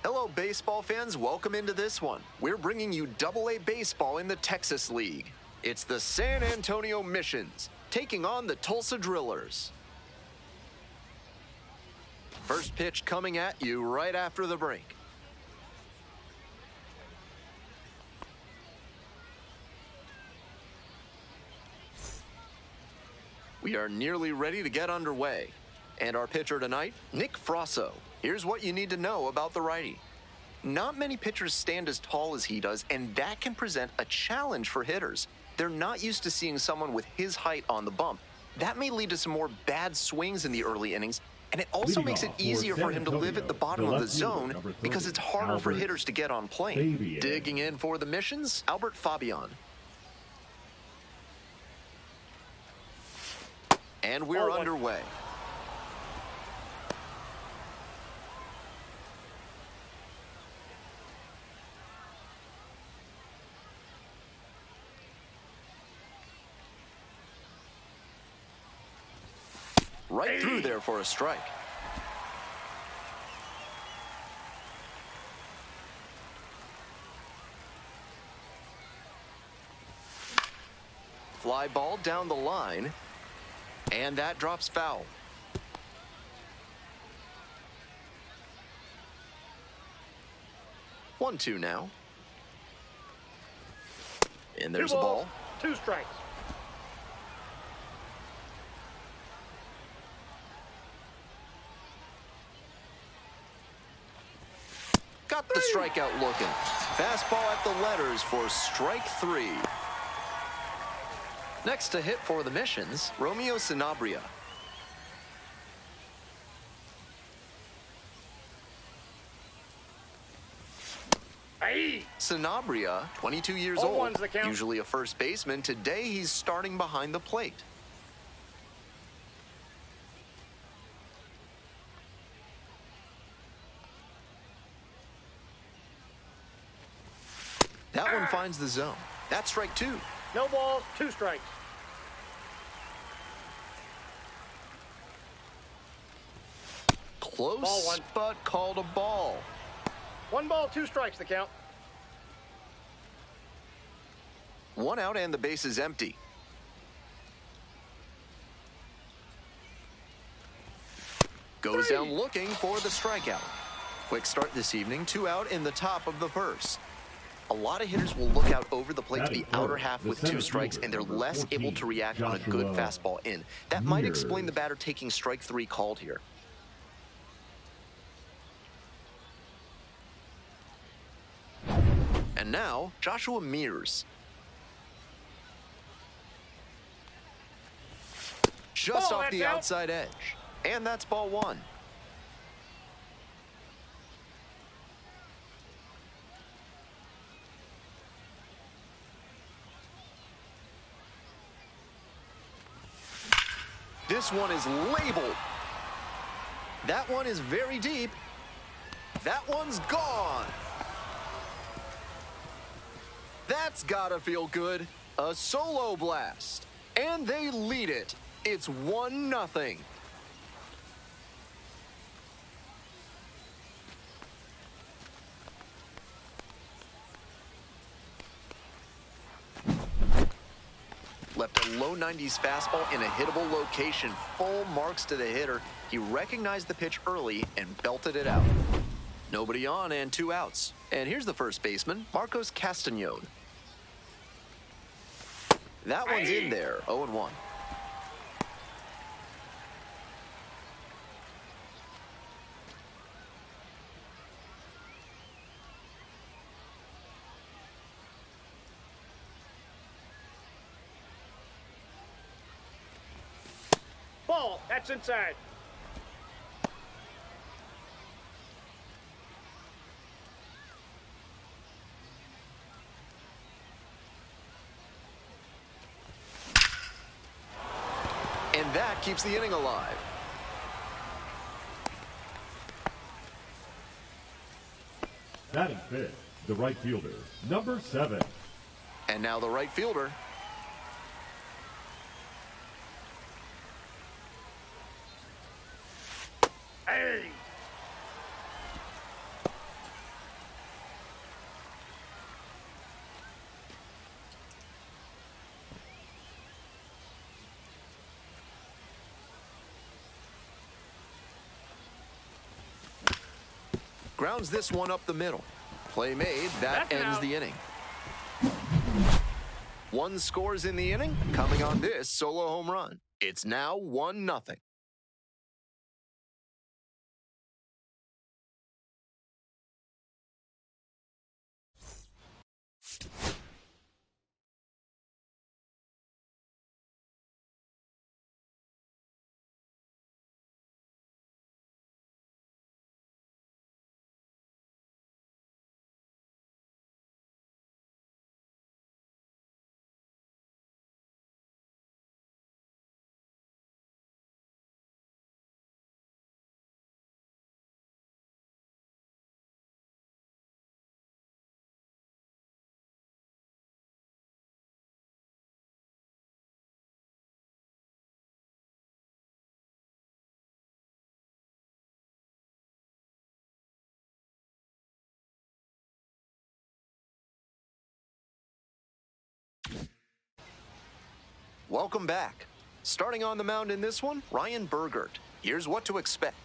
Hello, baseball fans. Welcome into this one. We're bringing you Double-A baseball in the Texas League. It's the San Antonio Missions taking on the Tulsa Drillers. First pitch coming at you right after the break. We are nearly ready to get underway. And our pitcher tonight, Nick Frosso. Here's what you need to know about the righty. Not many pitchers stand as tall as he does, and that can present a challenge for hitters. They're not used to seeing someone with his height on the bump. That may lead to some more bad swings in the early innings, and it also makes it easier for him to live at the bottom of the zone because it's harder for hitters to get on plane. Digging in for the Missions, Albert Fabian. And we're underway. Right through there for a strike. Fly ball down the line. And that drops foul. One-two now. And there's a ball. 2 strikes. Got the strikeout looking. Fastball at the letters for strike 3. Next to hit for the Missions, Romeo Sanabria. Sanabria, 22 years old, usually a first baseman. Today he's starting behind the plate. That one finds the zone. That's strike 2. No balls, 2 strikes. Close, but called a ball. 1 ball, 2 strikes the count. 1 out and the base is empty. Goes down looking for the strikeout. Quick start this evening, 2 out in the top of the first. A lot of hitters will look out over the plate to the outer half with 2 strikes, and they're less able to react on a good fastball in. That might explain the batter taking strike 3 called here. And now, Joshua Mears. Just off the outside edge. And that's ball 1. This one is labeled. That one is very deep. That one's gone. That's gotta feel good. A solo blast. And they lead it. It's 1-0. Left a low 90s fastball in a hittable location. Full marks to the hitter. He recognized the pitch early and belted it out. Nobody on and 2 outs. And here's the first baseman, Marcos Castañon. That one's in there, 0-1. Ball, that's inside. And that keeps the inning alive. Batting fifth, the right fielder, number 7. And now the right fielder. Grounds this one up the middle. Play made, that That's an ends out. the inning. One scores in the inning, coming on this solo home run. It's now 1-0. Welcome back. Starting on the mound in this one, Ryan Burgert. Here's what to expect.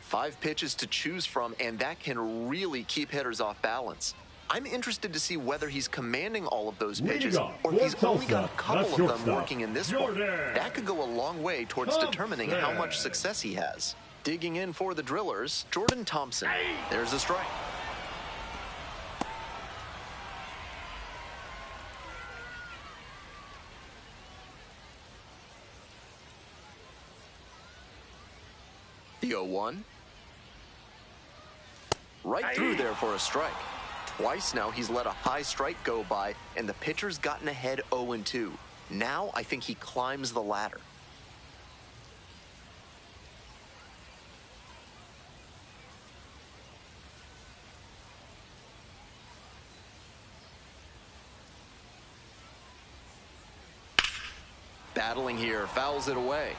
5 pitches to choose from, and that can really keep hitters off balance. I'm interested to see whether he's commanding all of those pitches or if he's only got a couple of them working in this one. That could go a long way towards determining how much success he has. Digging in for the Drillers, Jordan Thompson. There's a strike. The 0-1. Right through there for a strike. Twice now he's let a high strike go by, and the pitcher's gotten ahead 0-2. Now I think he climbs the ladder. Battling here, fouls it away.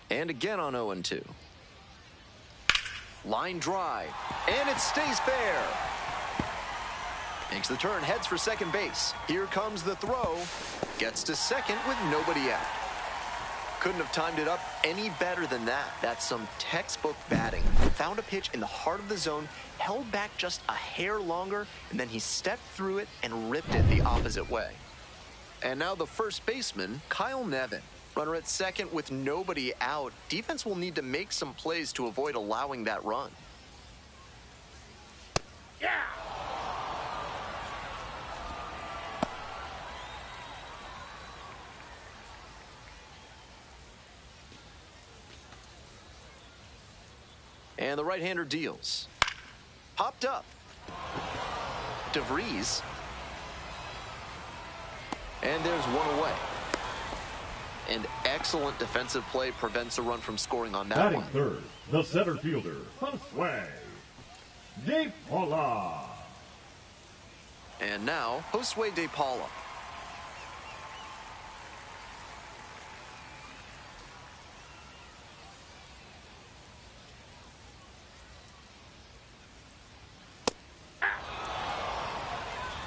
And again on 0-2. Line drive, and it stays fair. Makes the turn, heads for second base. Here comes the throw. Gets to second with nobody out. Couldn't have timed it up any better than that. That's some textbook batting. Found a pitch in the heart of the zone, held back just a hair longer, and then he stepped through it and ripped it the opposite way. And now the first baseman, Kyle Nevin. Runner at second with nobody out. Defense will need to make some plays to avoid allowing that run. Yeah! And the right-hander deals. Popped up. DeVries. And there's one away. And excellent defensive play prevents a run from scoring on that Batting one. third, the center fielder, Josue De Paula. And now, Josue De Paula.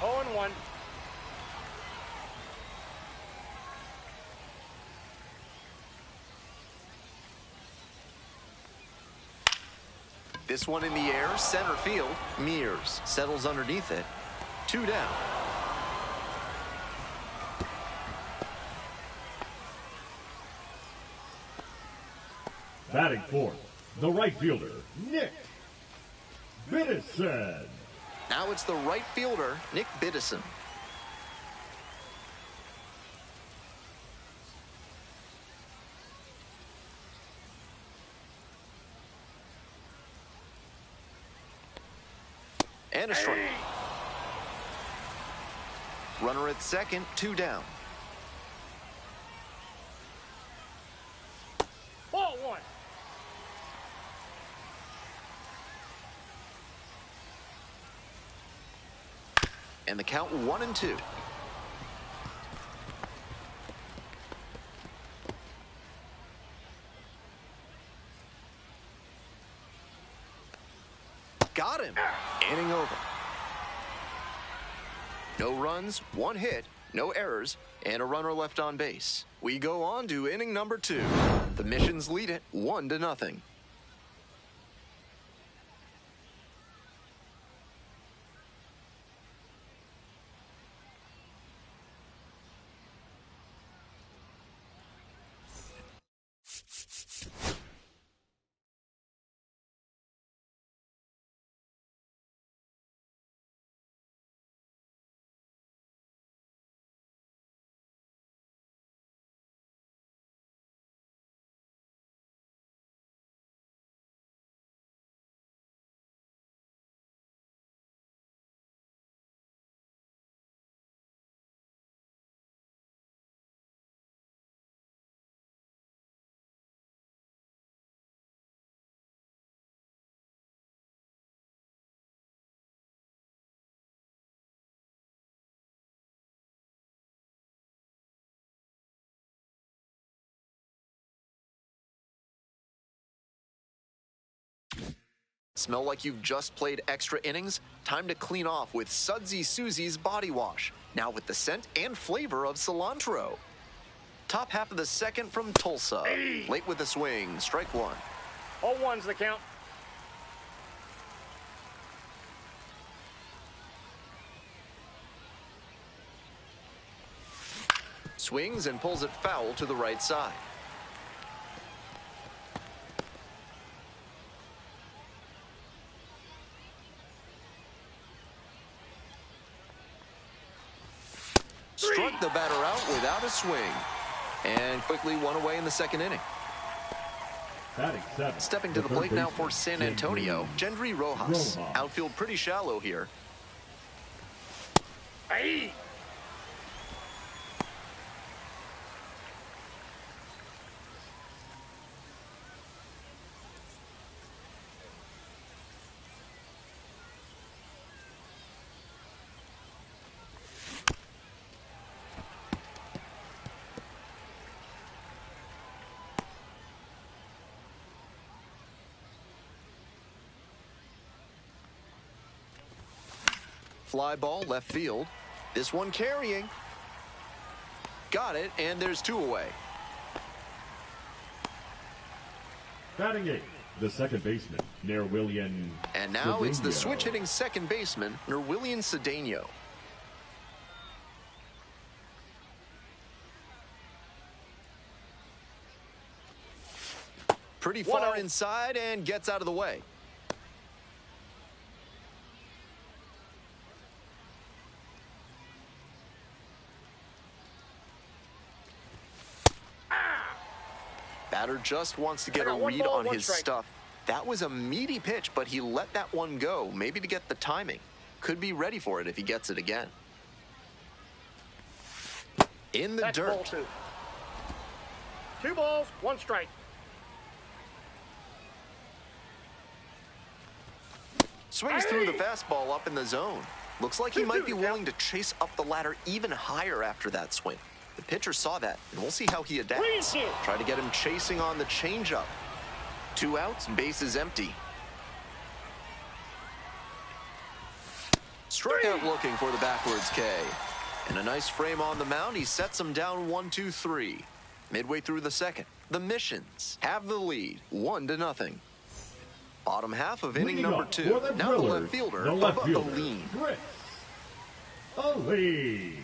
Oh and 1. This one in the air, center field. Mears settles underneath it. 2 down. Batting fourth, the right fielder, Nick Biddison. Now it's the right fielder, Nick Biddison. And a strike. Runner at second, 2 down. Ball 1. And the count 1-2. Got him. Inning over. No runs, one hit, no errors, and a runner left on base. We go on to inning number 2. The Missions lead it 1-0. Smell like you've just played extra innings? Time to clean off with Sudsy Susie's Body Wash, now with the scent and flavor of cilantro. Top half of the second from Tulsa. Late with a swing, strike 1. 0-1's the count. Swings and pulls it foul to the right side. Struck the batter out without a swing. And quickly one away in the second inning. Stepping to the plate now for San Antonio, Gendry Rojas. Outfield pretty shallow here. Hey! Fly ball left field. This one carrying. Got it, and there's 2 away. Batting 8, the second baseman, Nerwillian. And now it's the switch-hitting second baseman, Nerwillian Cedeno. Pretty far inside and gets out of the way. Batter just wants to get a read on his stuff. That was a meaty pitch, but he let that one go, maybe to get the timing. Could be ready for it if he gets it again. In the dirt. Ball 2. 2 balls, 1 strike. Swings through the fastball up in the zone. Looks like he might be willing to chase up the ladder even higher after that swing. The pitcher saw that, and we'll see how he adapts. Try to get him chasing on the changeup. 2 outs, base is empty. Strikeout looking for the backwards K. And a nice frame on the mound, he sets him down 1-2-3. Midway through the second, the Missions have the lead, 1-0. Bottom half of inning number 2. Now the left fielder, Aline. Aline.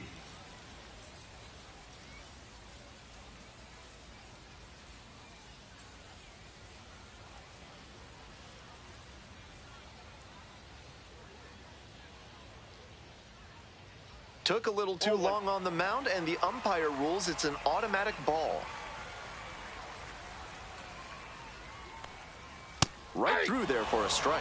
Took a little too long on the mound, and the umpire rules it's an automatic ball. Right through there for a strike.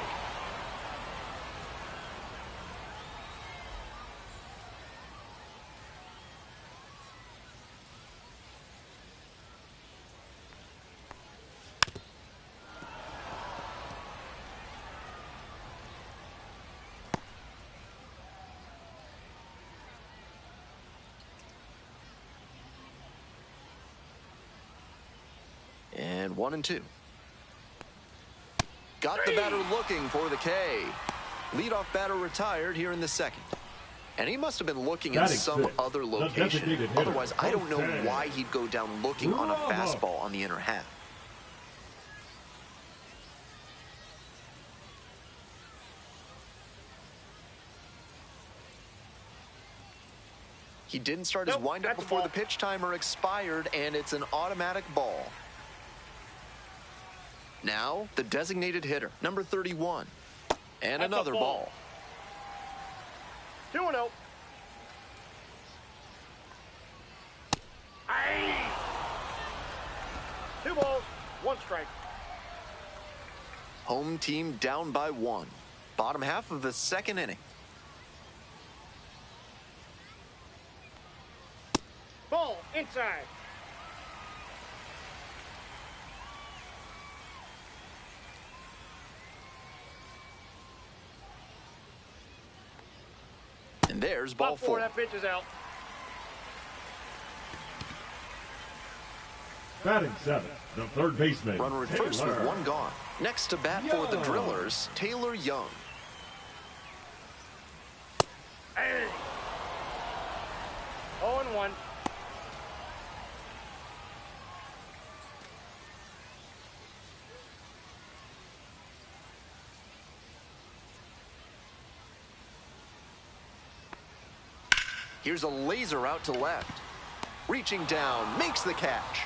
And 1-2. Got the batter looking for the K. Leadoff batter retired here in the second. And he must have been looking in some other location. Otherwise, I don't know why he'd go down looking on a fastball on the inner half. He didn't start his windup before the pitch timer expired, and it's an automatic ball. Now, the designated hitter, number 31. And another ball. 2-0. Aye. 2 balls, 1 strike. Home team down by 1. Bottom half of the second inning. Ball inside. And there's ball 4. That pitch is out. Batting 7, the third baseman. Runner at first with 1 gone. Next to bat for the Drillers, Taylor Young. Hey. 0-1. Here's a laser out to left. Reaching down, makes the catch.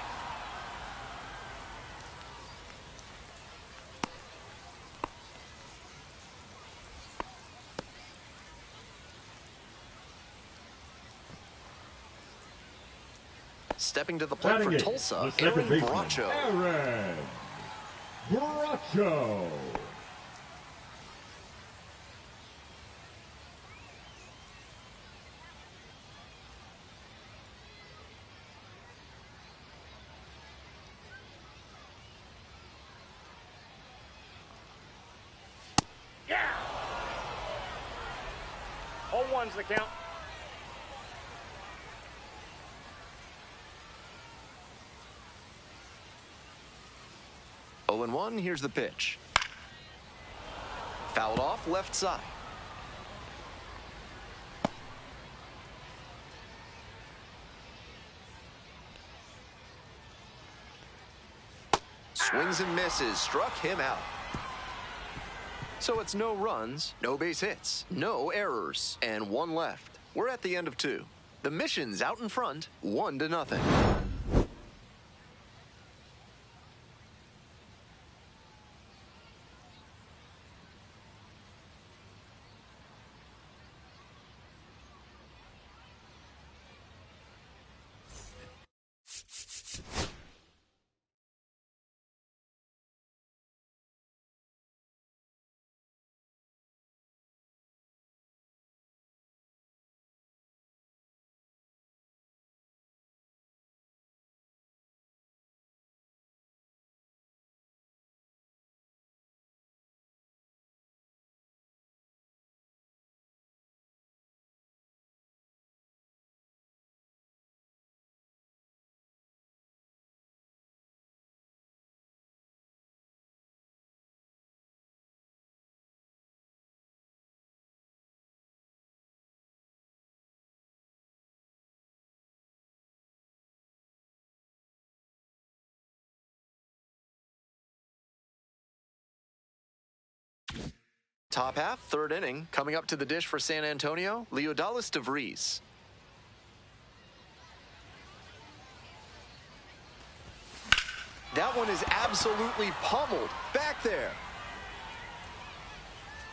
Stepping to the plate for Tulsa, Aaron Bracho. Aaron Bracho. Yeah. 0-1's the count. Oh and 1, here's the pitch. Fouled off left side. Swings and misses, struck him out. So it's no runs, no base hits, no errors, and 1 left. We're at the end of 2. The mission's out in front, 1-0. Top half, third inning. Coming up to the dish for San Antonio, Leodalis DeVries. That one is absolutely pummeled. Back there.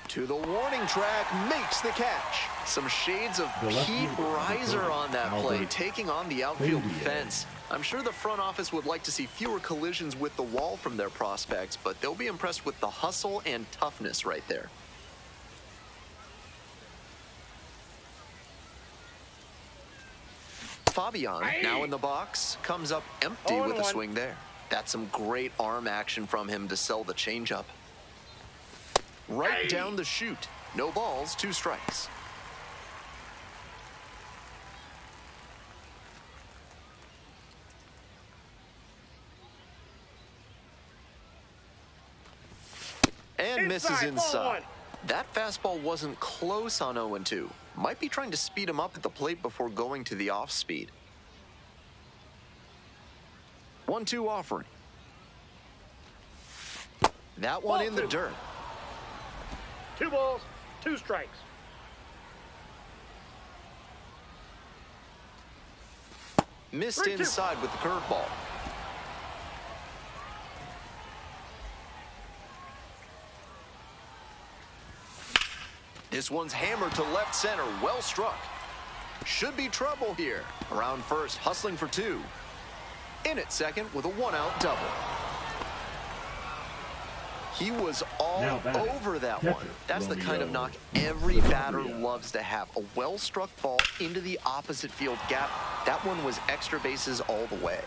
To the warning track, makes the catch. Some shades of Pete Reiser on that play, taking on the outfield fence. I'm sure the front office would like to see fewer collisions with the wall from their prospects, but they'll be impressed with the hustle and toughness right there. Fabian, now in the box, comes up empty with a swing there. That's some great arm action from him to sell the changeup. Right down the chute. No balls, 2 strikes. misses Ball inside. one. That fastball wasn't close on 0-2. Might be trying to speed him up at the plate before going to the off speed. 1-2 offering. That one Ball in the two. dirt. 2 balls, 2 strikes. Missed 3-2. inside with the curveball. This one's hammered to left center, well struck. Should be trouble here. Around first, hustling for 2. In at second with a 1-out double. He was all over that one. That's the kind of knock every batter loves to have. A well-struck ball into the opposite field gap. That one was extra bases all the way.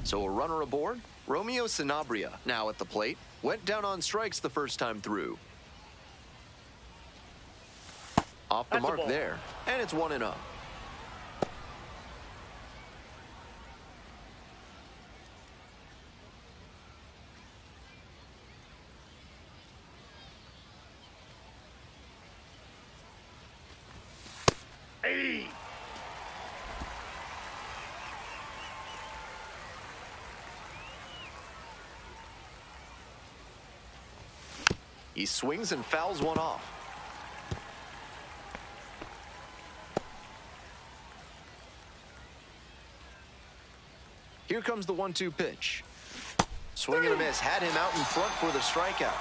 So a runner aboard. Romeo Sanabria now at the plate. Went down on strikes the first time through. Off the mark there, and it's 1-0. Hey! He swings and fouls one off. Here comes the 1-2 pitch. Swing and a miss. Had him out in front for the strikeout.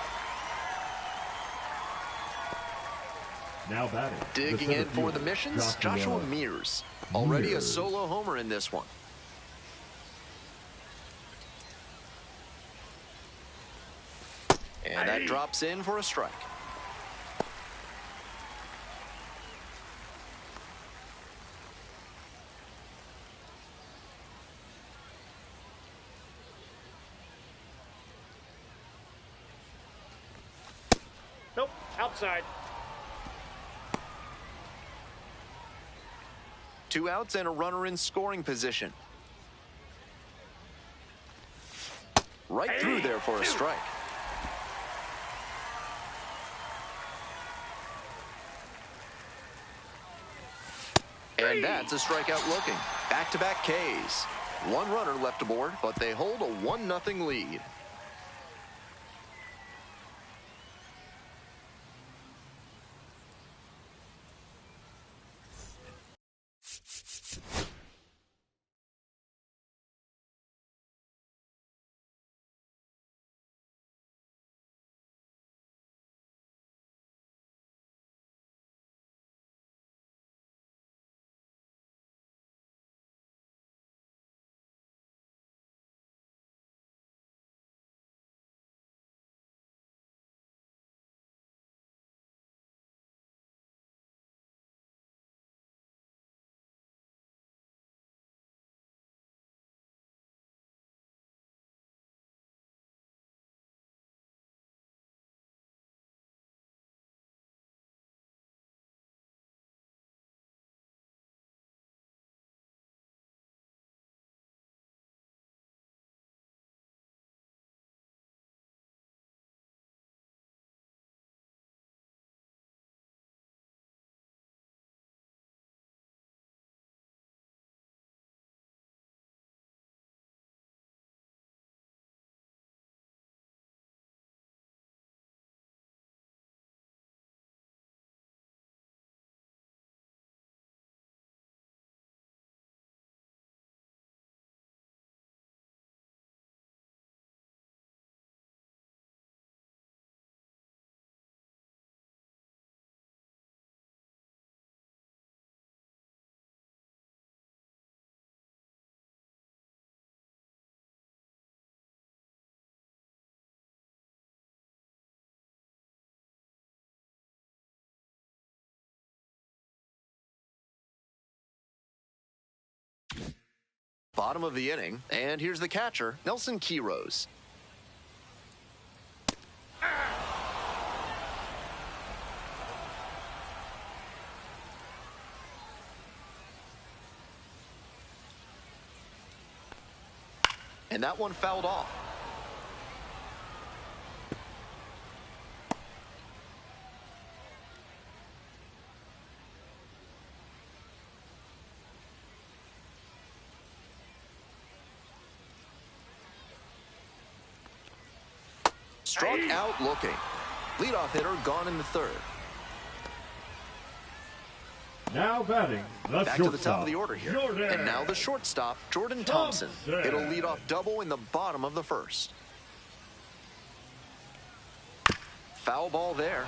Now batting. Digging in for the missions, Joshua Mears. Already a solo homer in this one. And that drops in for a strike. Nope, outside. 2 outs and a runner in scoring position. Right through there for a strike. And that's a strikeout looking. Back-to-back Ks. 1 runner left aboard, but they hold a 1-0 lead. Bottom of the inning, and here's the catcher, Nelson Quiroz. And that one fouled off. Struck out looking. Leadoff hitter gone in the third. Now batting, the Back to the top of the order here. Jordan. And now the shortstop, Jordan Thompson. It'll lead off double in the bottom of the first. Foul ball there.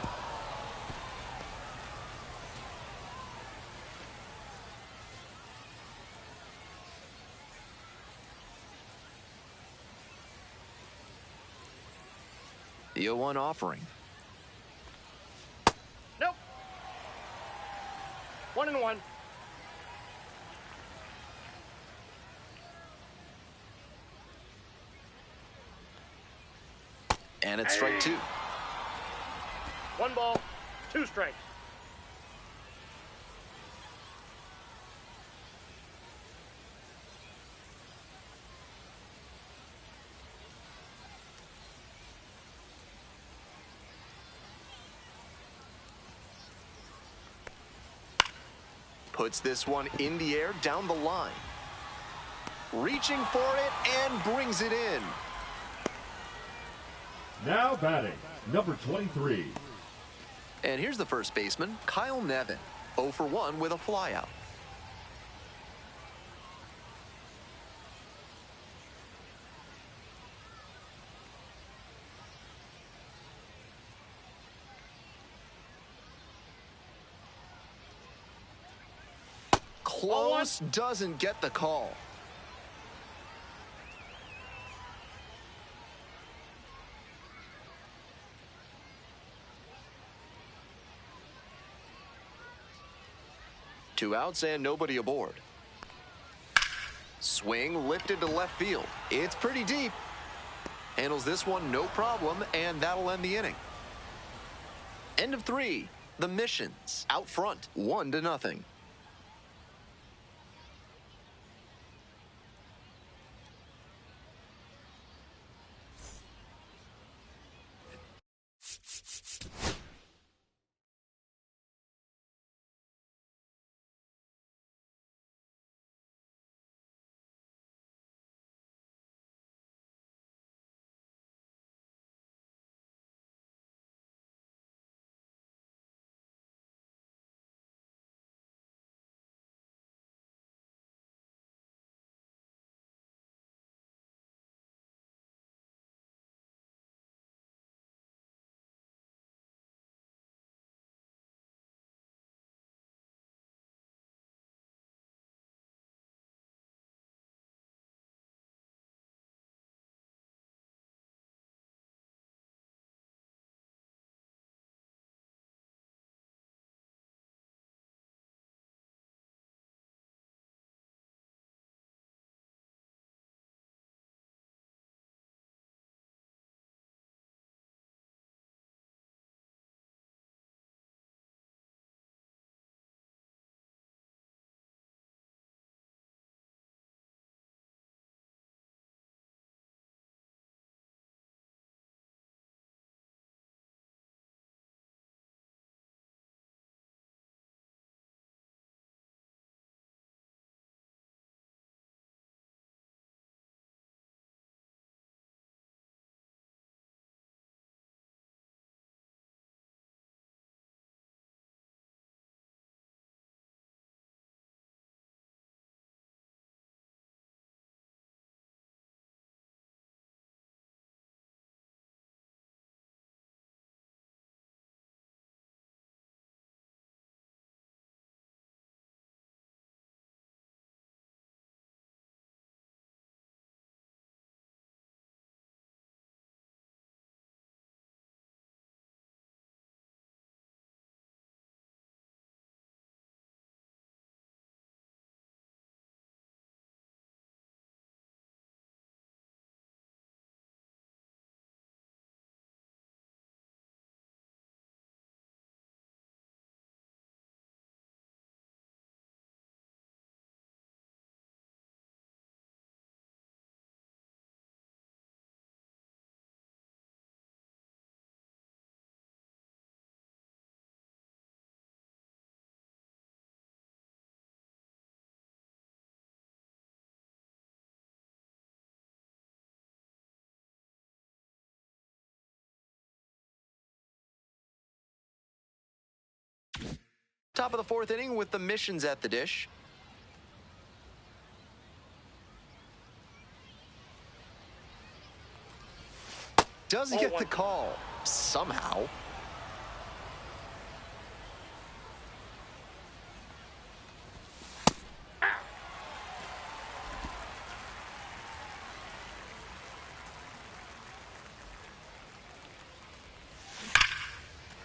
The 0-1 offering. Nope. 1-1. And it's strike two. 1 ball, 2 strikes. Puts this one in the air down the line. Reaching for it and brings it in. Now batting, number 23. And here's the first baseman, Kyle Nevin. 0 for 1 with a flyout. Close, doesn't get the call. Two outs and nobody aboard. Swing lifted to left field. It's pretty deep. Handles this one no problem, and that'll end the inning. End of 3. The Missions out front, 1-0. Top of the fourth inning with the Missions at the dish. Does he get the call? Somehow.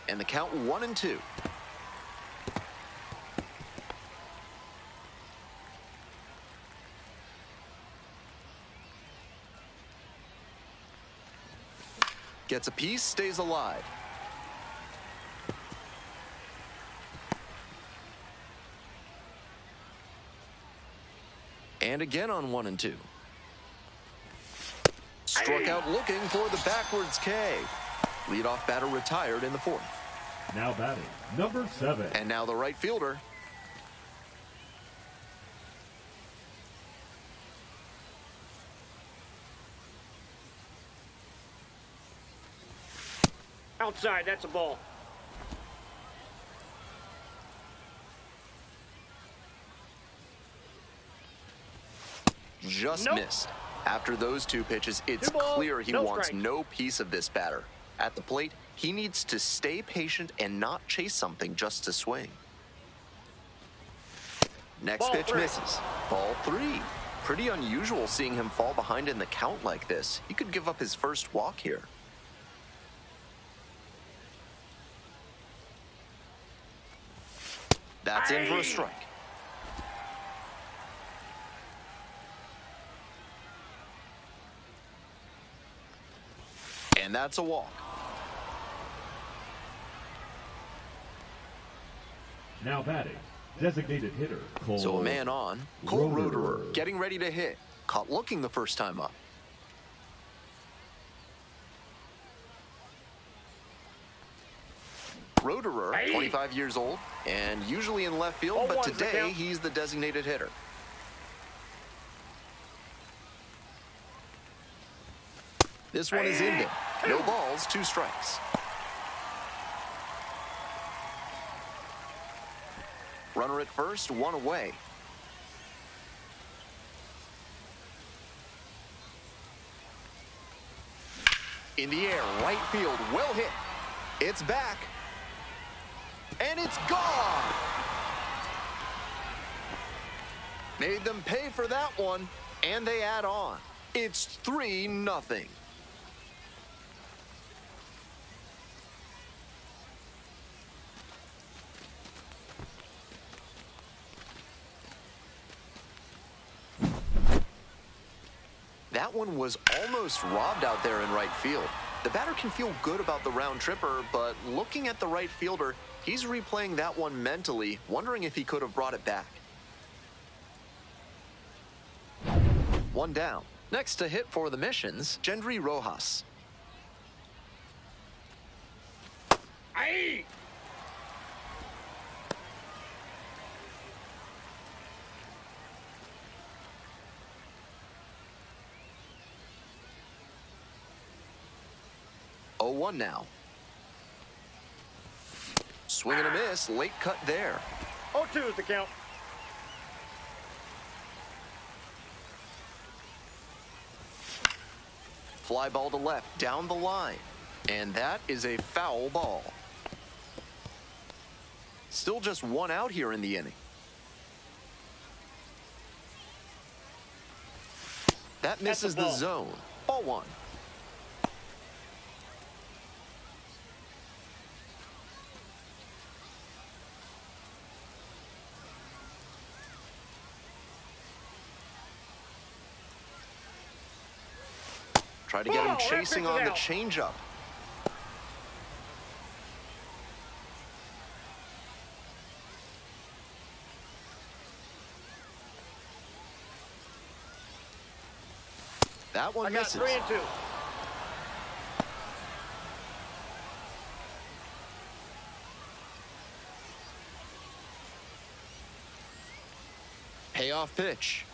And the count 1-2. Gets a piece, stays alive. And again on 1-2. Struck out looking for the backwards K. Leadoff batter retired in the fourth. Now batting, number 7. And now the right fielder. Outside, that's a ball. Just missed. After those two pitches, it's clear he wants no piece of this batter. At the plate, he needs to stay patient and not chase something just to swing. Next pitch misses. Ball 3. Pretty unusual seeing him fall behind in the count like this. He could give up his first walk here. That's in for a strike. And that's a walk. Now batting, designated hitter, Cole. So a man on. Cole Roederer getting ready to hit. Caught looking the first time up. Roederer, 25 years old, and usually in left field, but today he's the designated hitter. This one is in there. No balls, 2 strikes. Runner at first, 1 away. In the air, right field, well hit. It's back. And it's gone. Made them pay for that one, and they add on. It's 3-0. That one was almost robbed out there in right field. The batter can feel good about the round tripper, but looking at the right fielder, he's replaying that one mentally, wondering if he could have brought it back. 1 down. Next to hit for the Missions, Gendry Rojas. Aye. Oh, 0-1 now. Swing and a miss, late cut there. 0-2 is the count. Fly ball to left, down the line. And that is a foul ball. Still just 1 out here in the inning. That misses the zone. Ball 1. Try to get him chasing on the changeup. That one misses. 3-2. Payoff pitch.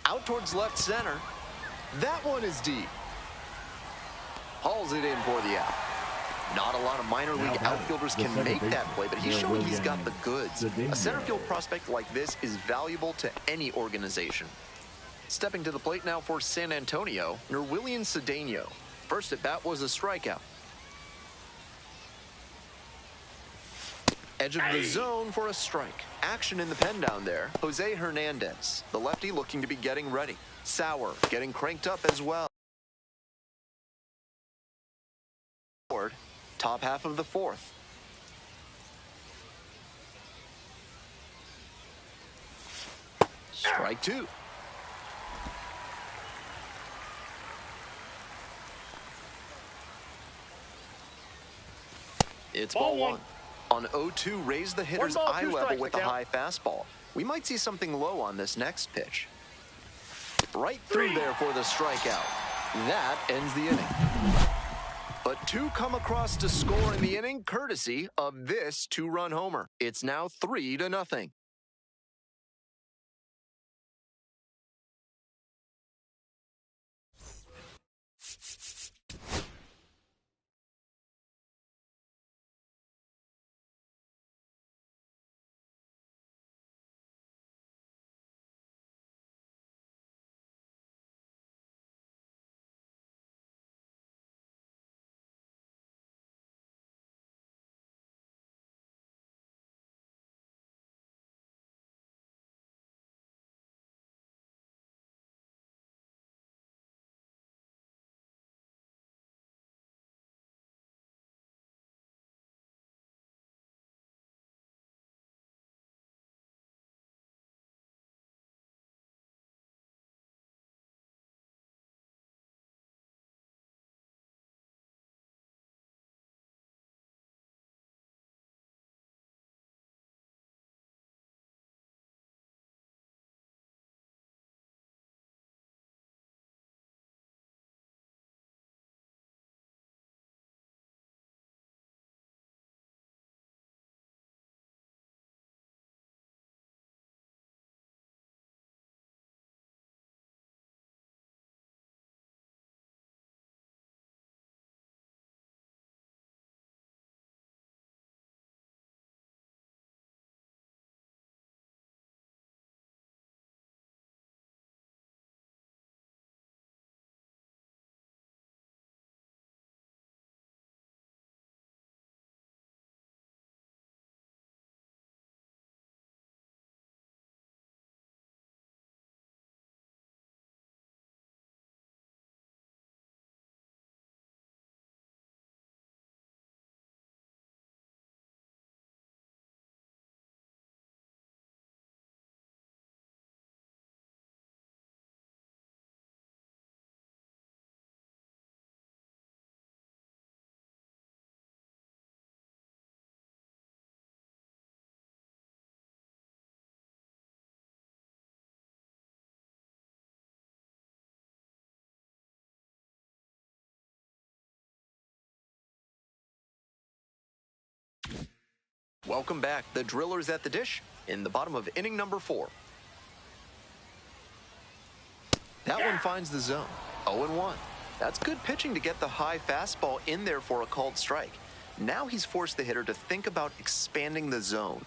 Out towards left center. That one is deep. Hauls it in for the out. Not a lot of minor league outfielders can make that play, but he's showing he's got the goods. A center field prospect like this is valuable to any organization. Stepping to the plate now for San Antonio, Nerwillian Cedeno. First at bat was a strikeout. Edge of the zone for a strike. Action in the pen down there. Jose Hernandez, the lefty, looking to be getting ready. Sauer getting cranked up as well. Top half of the fourth. Strike two. It's ball one. On 0-2, raise the hitter's eye level with a high fastball. We might see something low on this next pitch. Right through there for the strikeout. That ends the inning. But two come across to score in the inning, courtesy of this two-run homer. It's now 3-0. Welcome back. The Drillers at the dish in the bottom of inning number 4. That one finds the zone. 0-1. That's good pitching to get the high fastball in there for a called strike. Now he's forced the hitter to think about expanding the zone.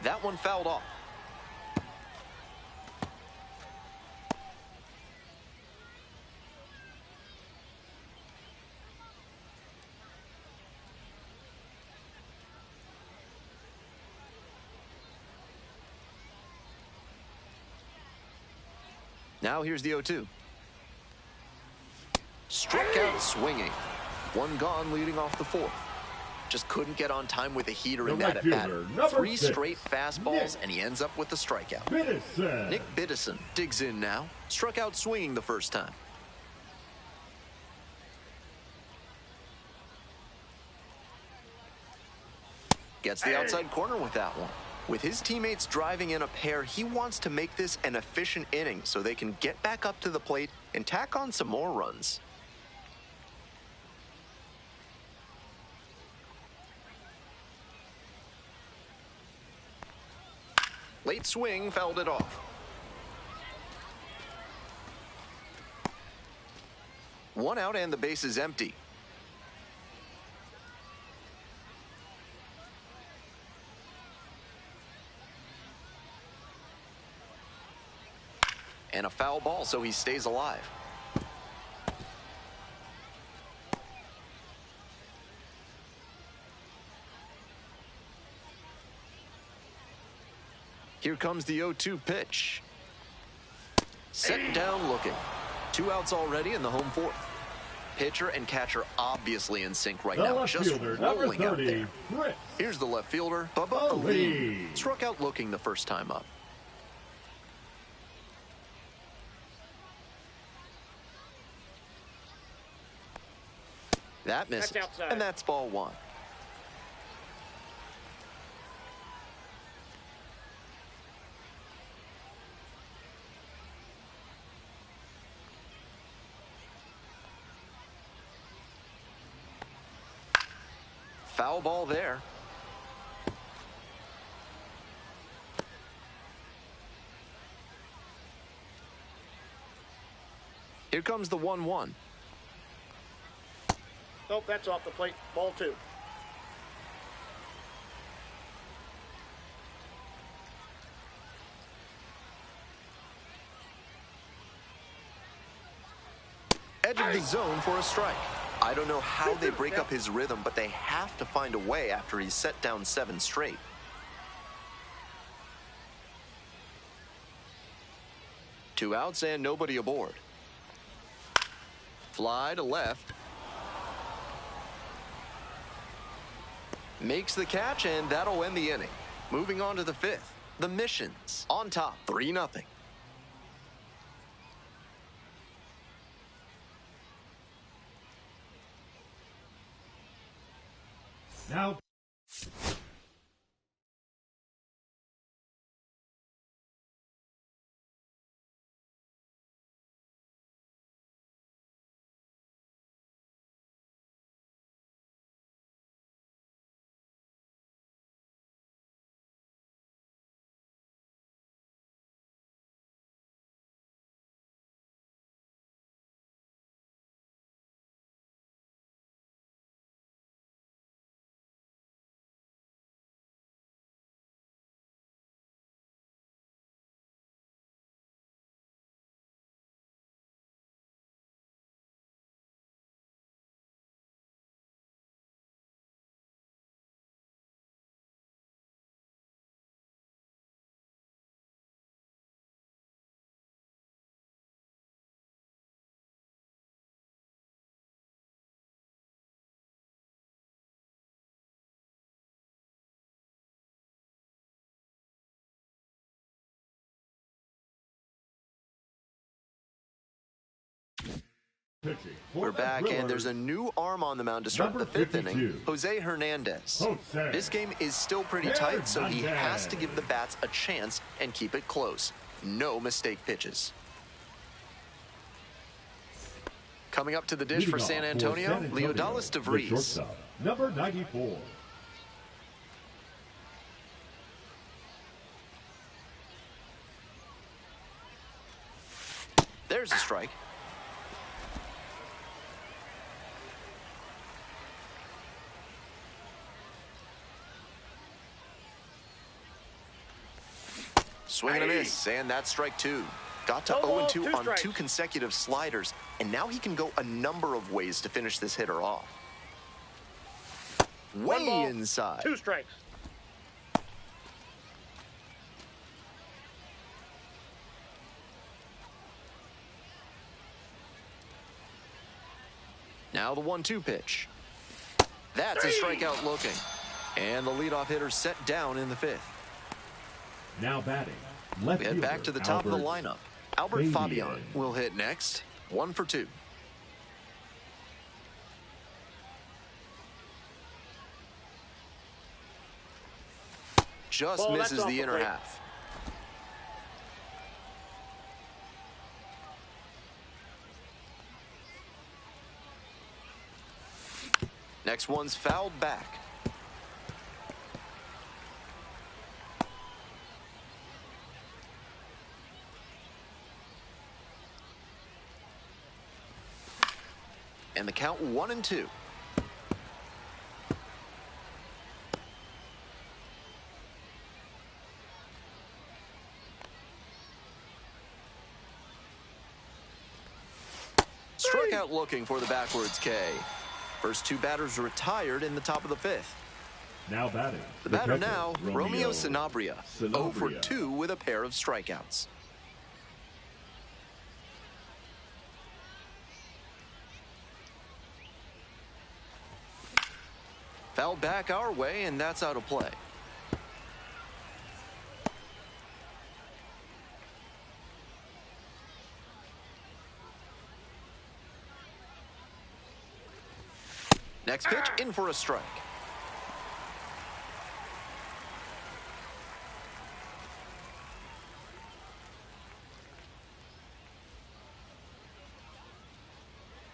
That one fouled off. Now here's the 0-2. Struck out swinging. One gone leading off the fourth. Just couldn't get on time with a heater in that at bat. 3 straight fastballs, and he ends up with the strikeout. Nick Biddison digs in now. Struck out swinging the first time. Gets the outside corner with that one. With his teammates driving in a pair, he wants to make this an efficient inning so they can get back up to the plate and tack on some more runs. Late swing fouled it off. One out and the base is empty. And a foul ball, so he stays alive. Here comes the 0-2 pitch. Set down looking. 2 outs already in the home fourth. Pitcher and catcher obviously in sync right now, just rolling out there. Here's the left fielder, Bubba Ali. Struck out looking the first time up. That misses, and that's ball 1. Foul ball there. Here comes the 1-1. Nope, that's off the plate. Ball 2. Edge of the zone for a strike. I don't know how they break up his rhythm, but they have to find a way after he's set down 7 straight. Two outs and nobody aboard. Fly to left. Makes the catch, and that'll end the inning. Moving on to the 5th. The Missions on top, 3-0. Now. We're back, and there's a new arm on the mound to start the 5th inning, Jose Hernandez. This game is still pretty tight, so he has to give the bats a chance and keep it close. No mistake pitches. Coming up to the dish for San Antonio, Leodalis DeVries. Number 94. There's a strike. Swing and a miss, and that's strike 2. Got to 0-2 on 2 consecutive sliders, and now he can go a number of ways to finish this hitter off. Way inside. 2 strikes. Now the 1-2 pitch. That's a strikeout looking. And the leadoff hitter set down in the 5th. Now batting. Left we head back to the top of the lineup. Albert Fabian. Fabian will hit next. 1 for 2. Just misses the inner half. Next one's fouled back. and the count 1-2. Struck out looking for the backwards K. First two batters retired in the top of the fifth. Now batting. The batter now, Romeo Sanabria, 0 for 2 with a pair of strikeouts. Fouled back our way, and that's out of play. Next pitch, in for a strike.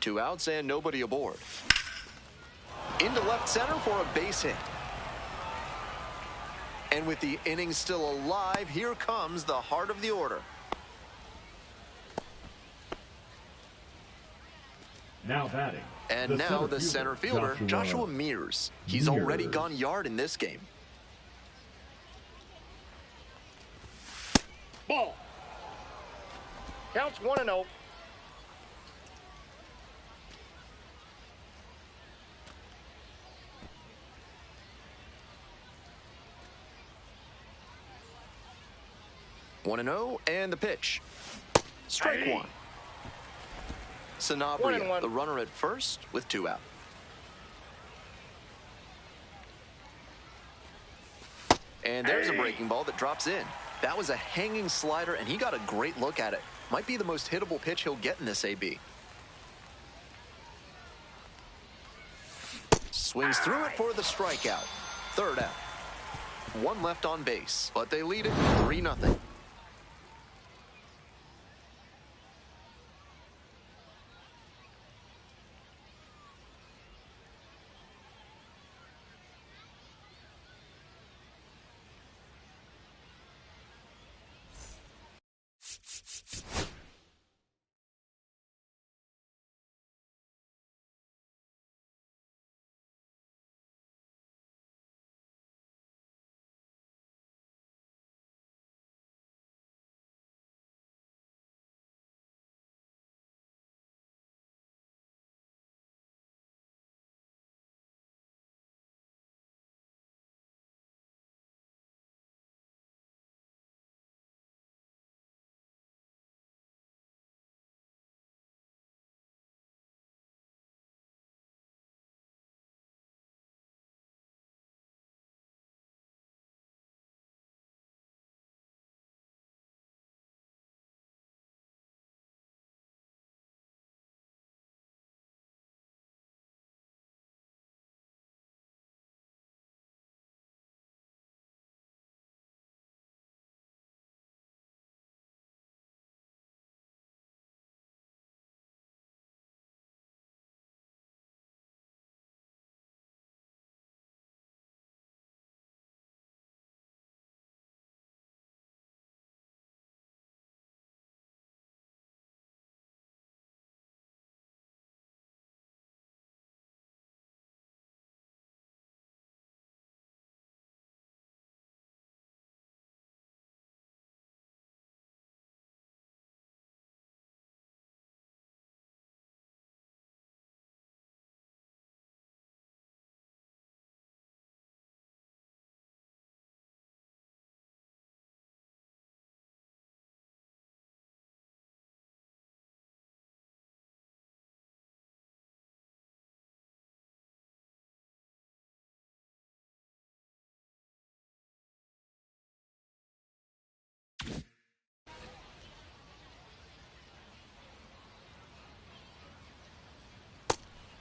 Two outs and nobody aboard. Into left center for a base hit. And with the inning still alive, here comes the heart of the order. Now batting. And now the center fielder, Joshua Mears. He's already gone yard in this game. Ball. Counts 1-0. One and 0, and the pitch. Strike one. Sanabria, the runner at first with two out. And there's a breaking ball that drops in. That was a hanging slider, and he got a great look at it. Might be the most hittable pitch he'll get in this AB. Swings through it for the strikeout. Third out. One left on base, but they lead it 3-0.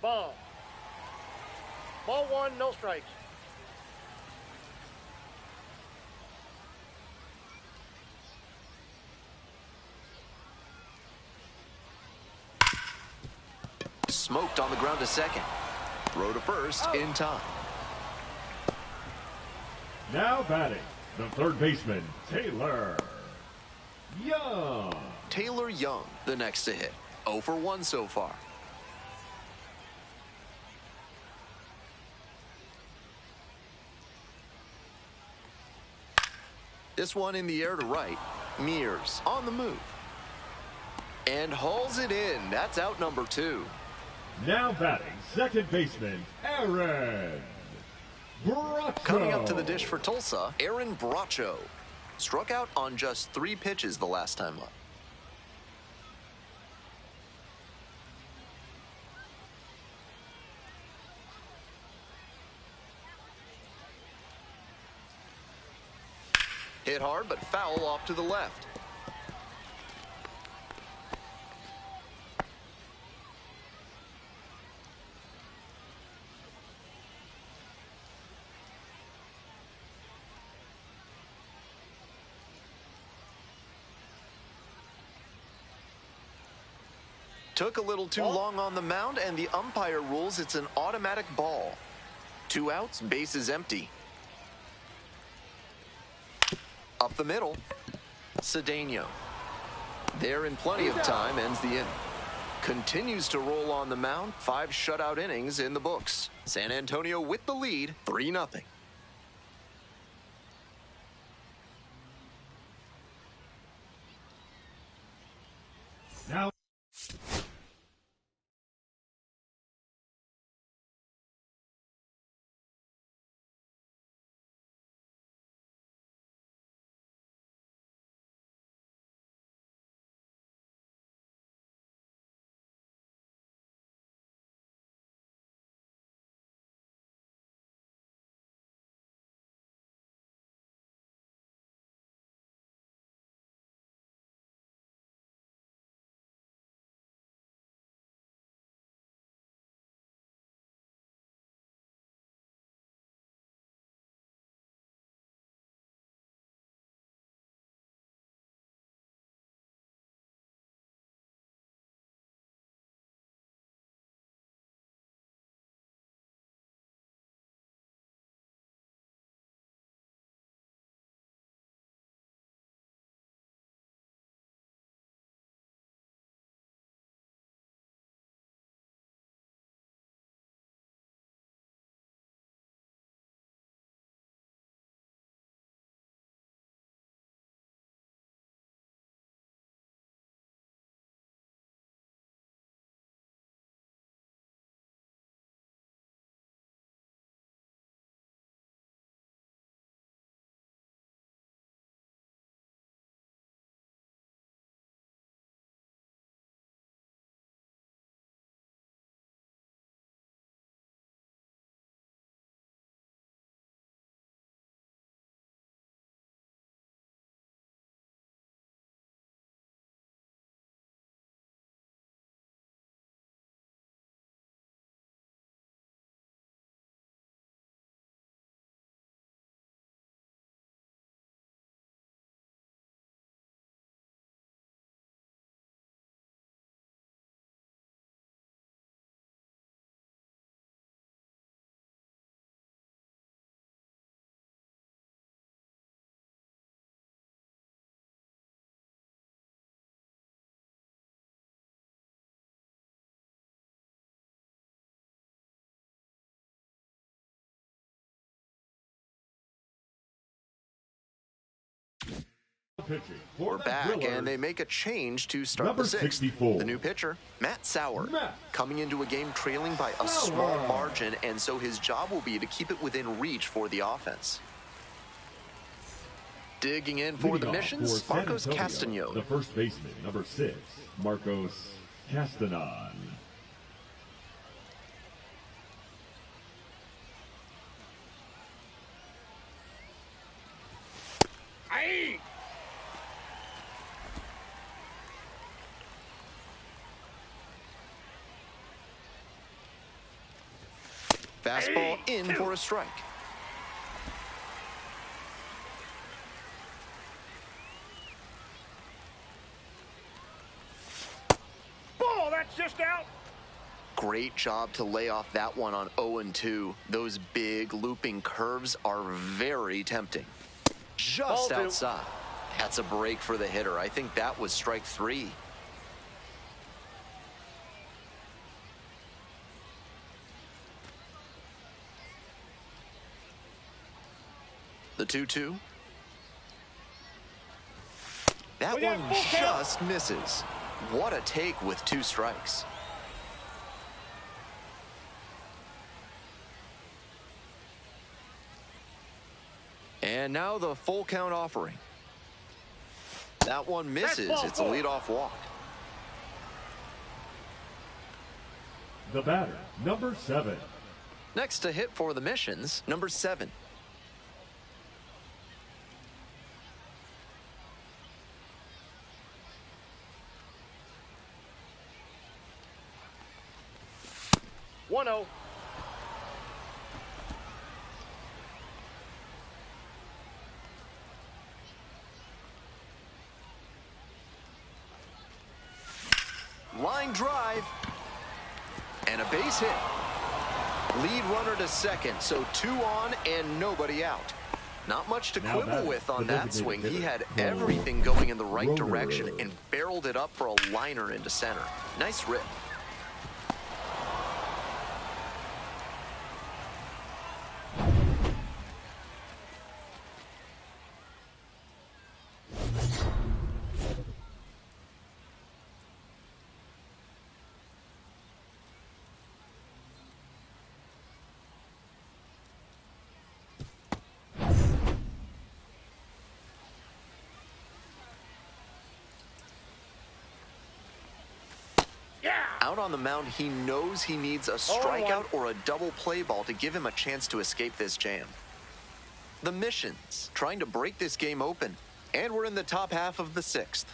Ball. Ball one, no strikes. Smoked on the ground to second. Throw to first in time. Now batting, the third baseman, Taylor Young. Taylor Young, the next to hit. 0 for 1 so far. This one in the air to right. Mears on the move. And hauls it in. That's out number 2. Now batting, second baseman, Aaron Bracho. Coming up to the dish for Tulsa, Aaron Bracho. Struck out on just 3 pitches the last time up. Hit hard, but foul off to the left. Took a little too long on the mound, and the umpire rules it's an automatic ball. 2 outs, base is empty. Up the middle, Cedeno. There in plenty of time, ends the inning. Continues to roll on the mound, 5 shutout innings in the books. San Antonio with the lead, 3-0. Now pitching for We're the back, Brewers, and they make a change to start number the 6th. 64. The new pitcher, Matt Sauer, Matt coming into a game trailing by a Sauer. small margin, and so his job will be to keep it within reach for the offense. Digging in for Leading the off missions, for San Marcos Antonio, Castaño. the first baseman, number 6, Marcos Castañon. Aye. Fastball in for a strike. Ball, that's just out. Great job to lay off that one on 0-2. Those big looping curves are very tempting. Just Ball 2. outside. That's a break for the hitter. I think that was strike 3. The 2-2. That We got one full count. just misses. What a take with 2 strikes. And now the full count offering. That one misses. Ball It's a 4. leadoff walk. The batter, number 7. Next to hit for the Missions, number 7. One 0. Line drive. And a base hit. Lead runner to second, so 2 on and nobody out. Not much to Now quibble batting, with on the that designated swing. He hitter, had the everything going in the right rotor. direction and barreled it up for a liner into center. Nice rip. Out on the mound, he knows he needs a 0-1. strikeout or a double play ball to give him a chance to escape this jam. The Missions trying to break this game open, and we're in the top half of the 6th.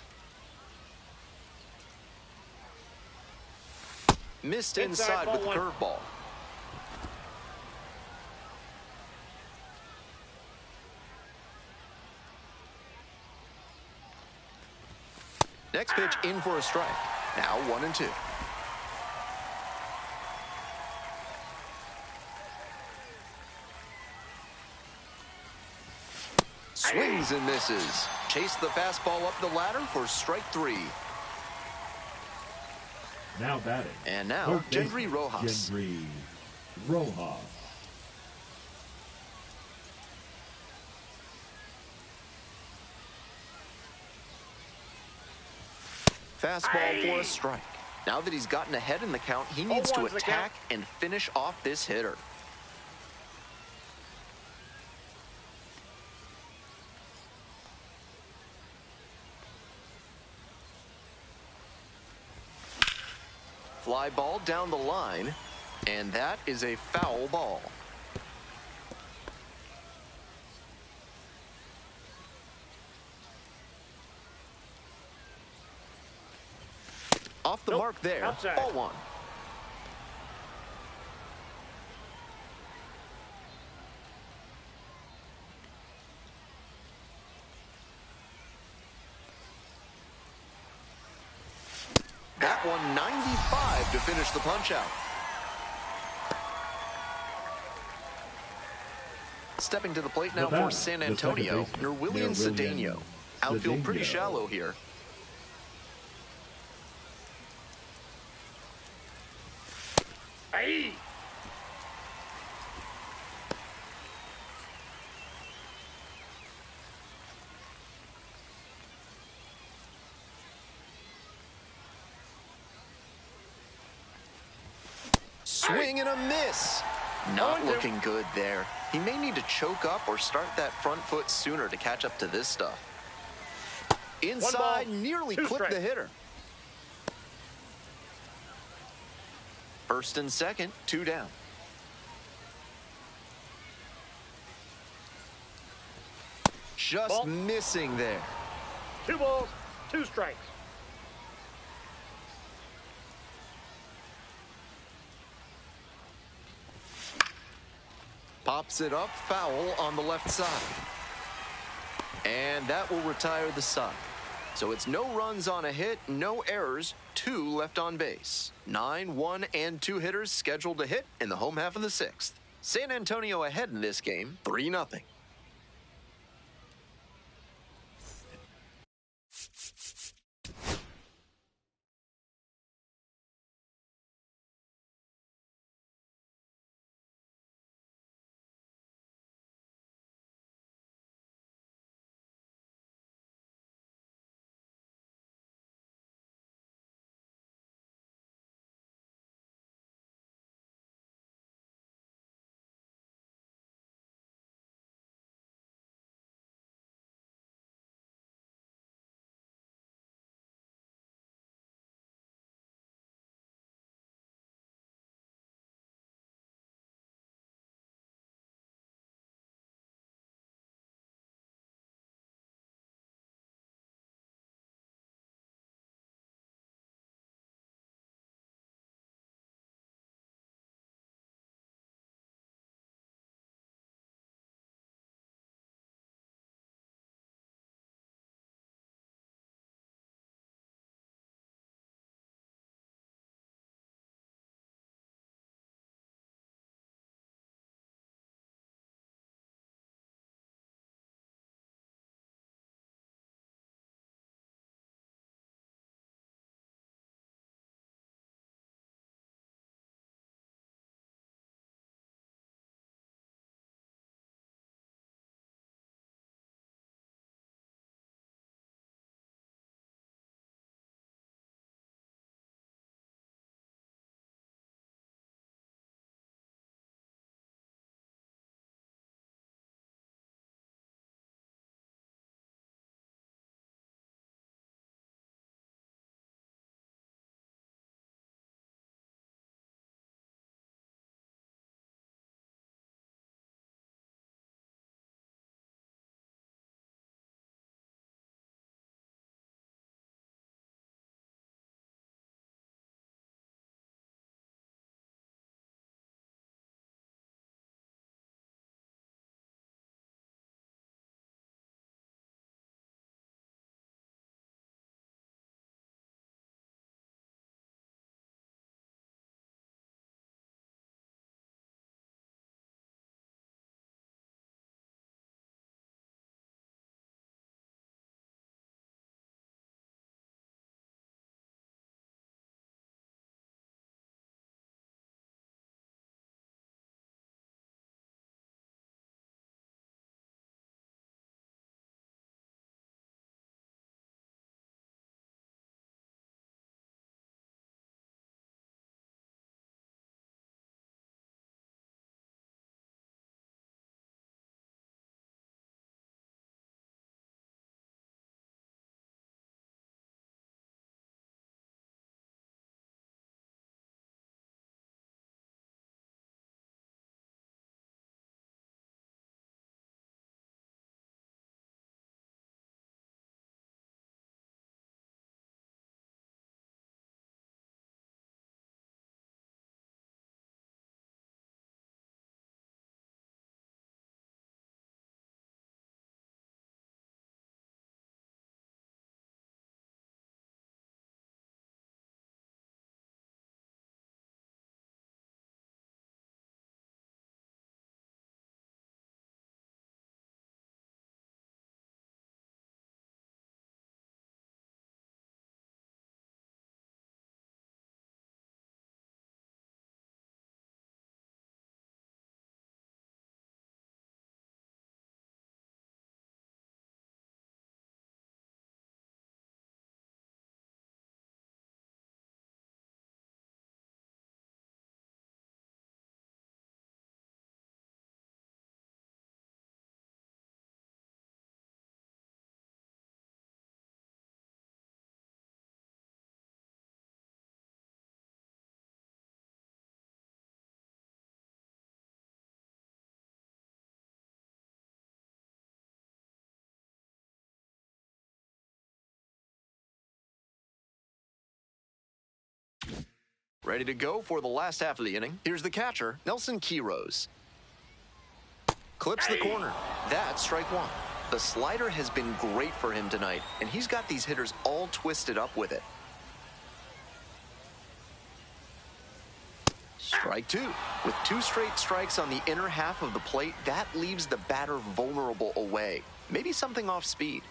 Missed inside with the ball 1. curveball. Next pitch in for a strike. Now 1-2. Swings and misses. Chase the fastball up the ladder for strike 3. Now batting. And now, third baseman, Gendry Rojas. Gendry Rojas. Fastball for a strike. Now that he's gotten ahead in the count, he needs to 0-1's the attack count. and finish off this hitter. Fly ball down the line, and that is a foul ball. Off the Nope, mark there, outside. ball 1. That one 95 to finish the punch out. Stepping to the plate now The batter, for San the second Antonio, baseman, Nerwillian Nerwillian Cedeno. Outfield pretty Cedeno. shallow here. Hey. Swing and a miss. Not 0-2. looking good there. He may need to choke up or start that front foot sooner to catch up to this stuff. Inside, ball, nearly 2 clipped the strikes. hitter. First and second, 2 down. Just Ball. missing there. 2 balls, 2 strikes. Pops it up, foul on the left side. And that will retire the side. So it's no runs on a hit, no errors, 2 left on base. 9, 1, and 2 hitters scheduled to hit in the home half of the 6th. San Antonio ahead in this game, 3-0. Ready to go for the last half of the inning. Here's the catcher, Nelson Quiroz. Clips the corner. That's strike one. The slider has been great for him tonight, and he's got these hitters all twisted up with it. Strike two. With 2 straight strikes on the inner half of the plate, that leaves the batter vulnerable away. Maybe something off speed.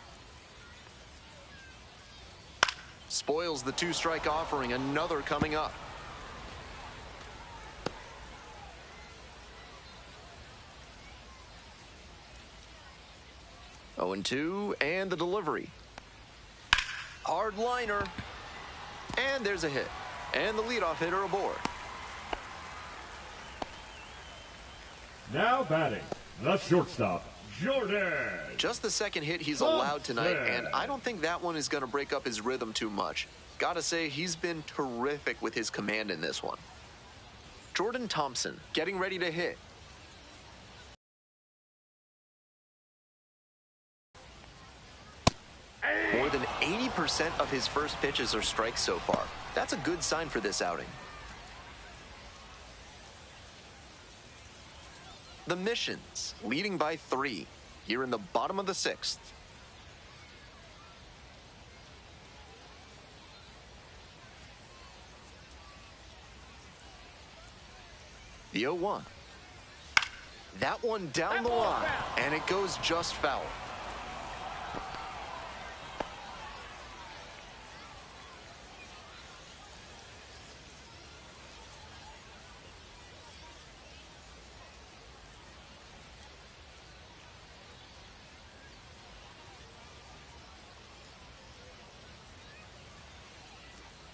Spoils the 2-strike offering, another coming up. Oh, 0-2, and the delivery. Hard liner. And there's a hit. And the leadoff hitter aboard. Now batting, the shortstop, Jordan. Just the second hit he's allowed tonight, and I don't think that one is going to break up his rhythm too much. Gotta say, he's been terrific with his command in this one. Jordan Thompson getting ready to hit. More than 80% of his first pitches are strikes so far. That's a good sign for this outing. The Missions leading by 3 here in the bottom of the 6th. The 0-1. That one down the line, and it goes just foul.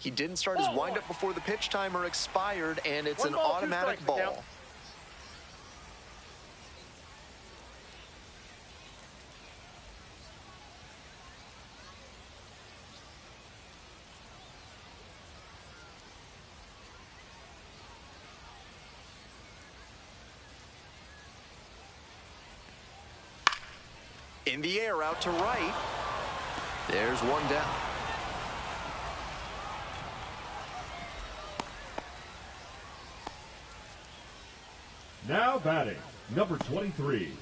He didn't start his windup before the pitch timer expired, and it's an automatic ball. In the air, out to right. There's one down. Now batting, number 23.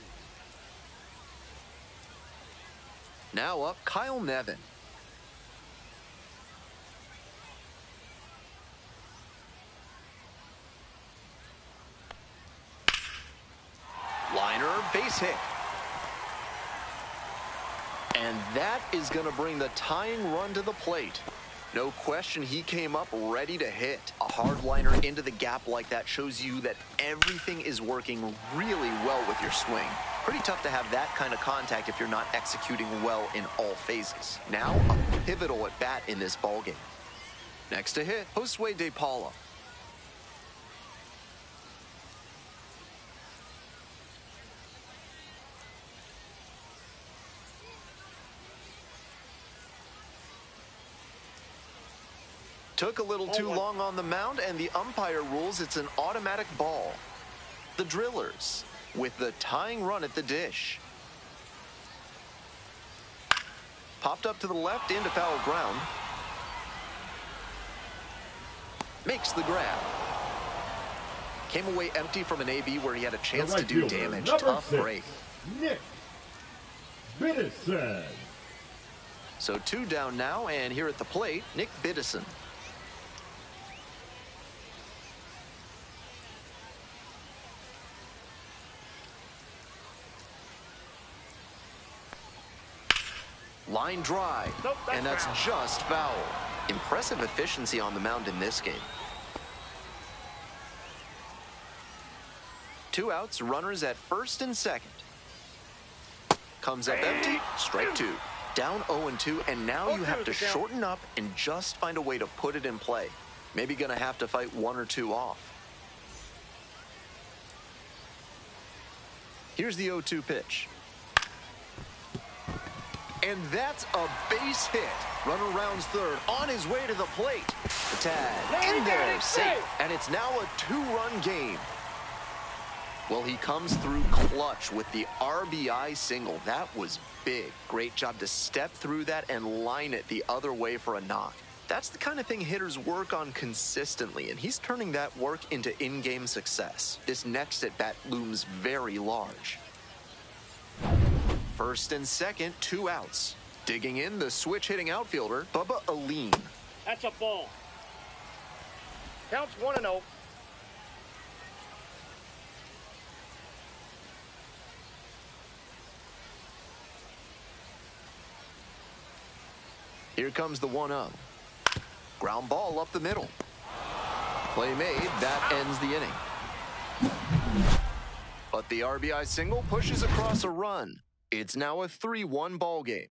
Now up, Kyle Nevin. Liner, base hit. And that is going to bring the tying run to the plate. No question, he came up ready to hit. A hard liner into the gap like that shows you that everything is working really well with your swing. Pretty tough to have that kind of contact if you're not executing well in all phases. Now, a pivotal at bat in this ballgame. Next to hit, Josue De Paula. Took a little too long on the mound, and the umpire rules it's an automatic ball. The Drillers with the tying run at the dish. Popped up to the left into foul ground. Makes the grab. Came away empty from an AB where he had a chance to do damage. Tough break. Nick Biddison. So 2 down now, and here at the plate, Nick Biddison. Line drive, and that's just foul. Impressive efficiency on the mound in this game. 2 outs, runners at first and second. Comes up empty, strike 2. Down 0-2, and now you have to shorten up and just find a way to put it in play. Maybe gonna have to fight 1 or 2 off. Here's the 0-2 pitch. And that's a base hit. Runner rounds third, on his way to the plate. The tag in there, safe. And it's now a 2-run game. Well, he comes through clutch with the RBI single. That was big. Great job to step through that and line it the other way for a knock. That's the kind of thing hitters work on consistently, and he's turning that work into in-game success. This next at-bat looms very large. First and second, 2 outs. Digging in, the switch-hitting outfielder, Bubba Aline. That's a ball. Counts 1-0. Here comes the 1-0. Ground ball up the middle. Play made, that ends the inning. But the RBI single pushes across a run. It's now a 3-1 ball game.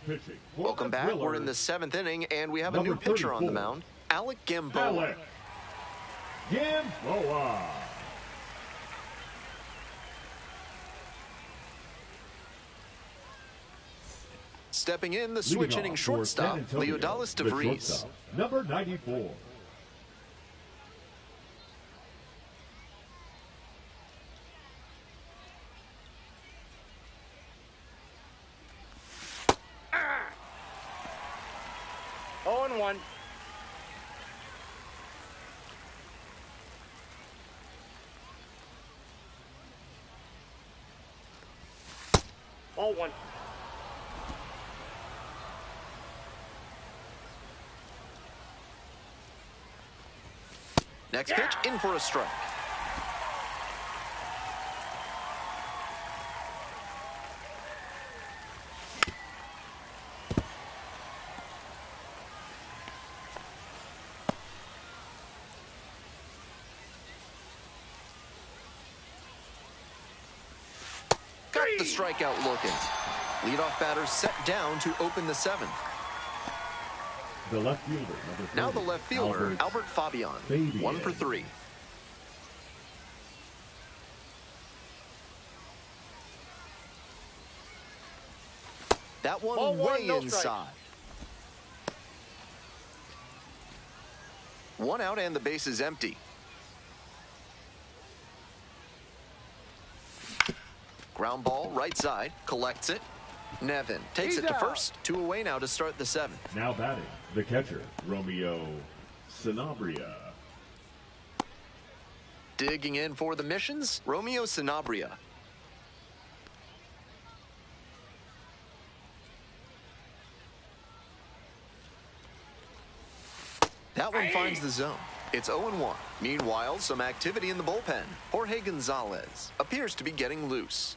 Pitching. Welcome back. We're in the 7th inning, and we have a new pitcher on the mound, Alec Gamboa. Alec Gamboa. Stepping in, the switch-hitting shortstop, Leodalis DeVries. Number 94. Oh, and 1. Ball 1. Next pitch, in for a strike. Got the strikeout looking. Leadoff batter set down to open the 7th. The left fielder, number 30, Now the left fielder, Albert Fabian, 1 for 3. That one Ball 1, way no inside. strike. 1 out and the base is empty. Ground ball, right side, collects it. Nevin takes He's it to out. first. 2 away now to start the 7th. Now batting, the catcher, Romeo Sanabria. Digging in for the missions, Romeo Sanabria. That one finds the zone. It's 0-1. Meanwhile, some activity in the bullpen. Jorge Gonzalez appears to be getting loose.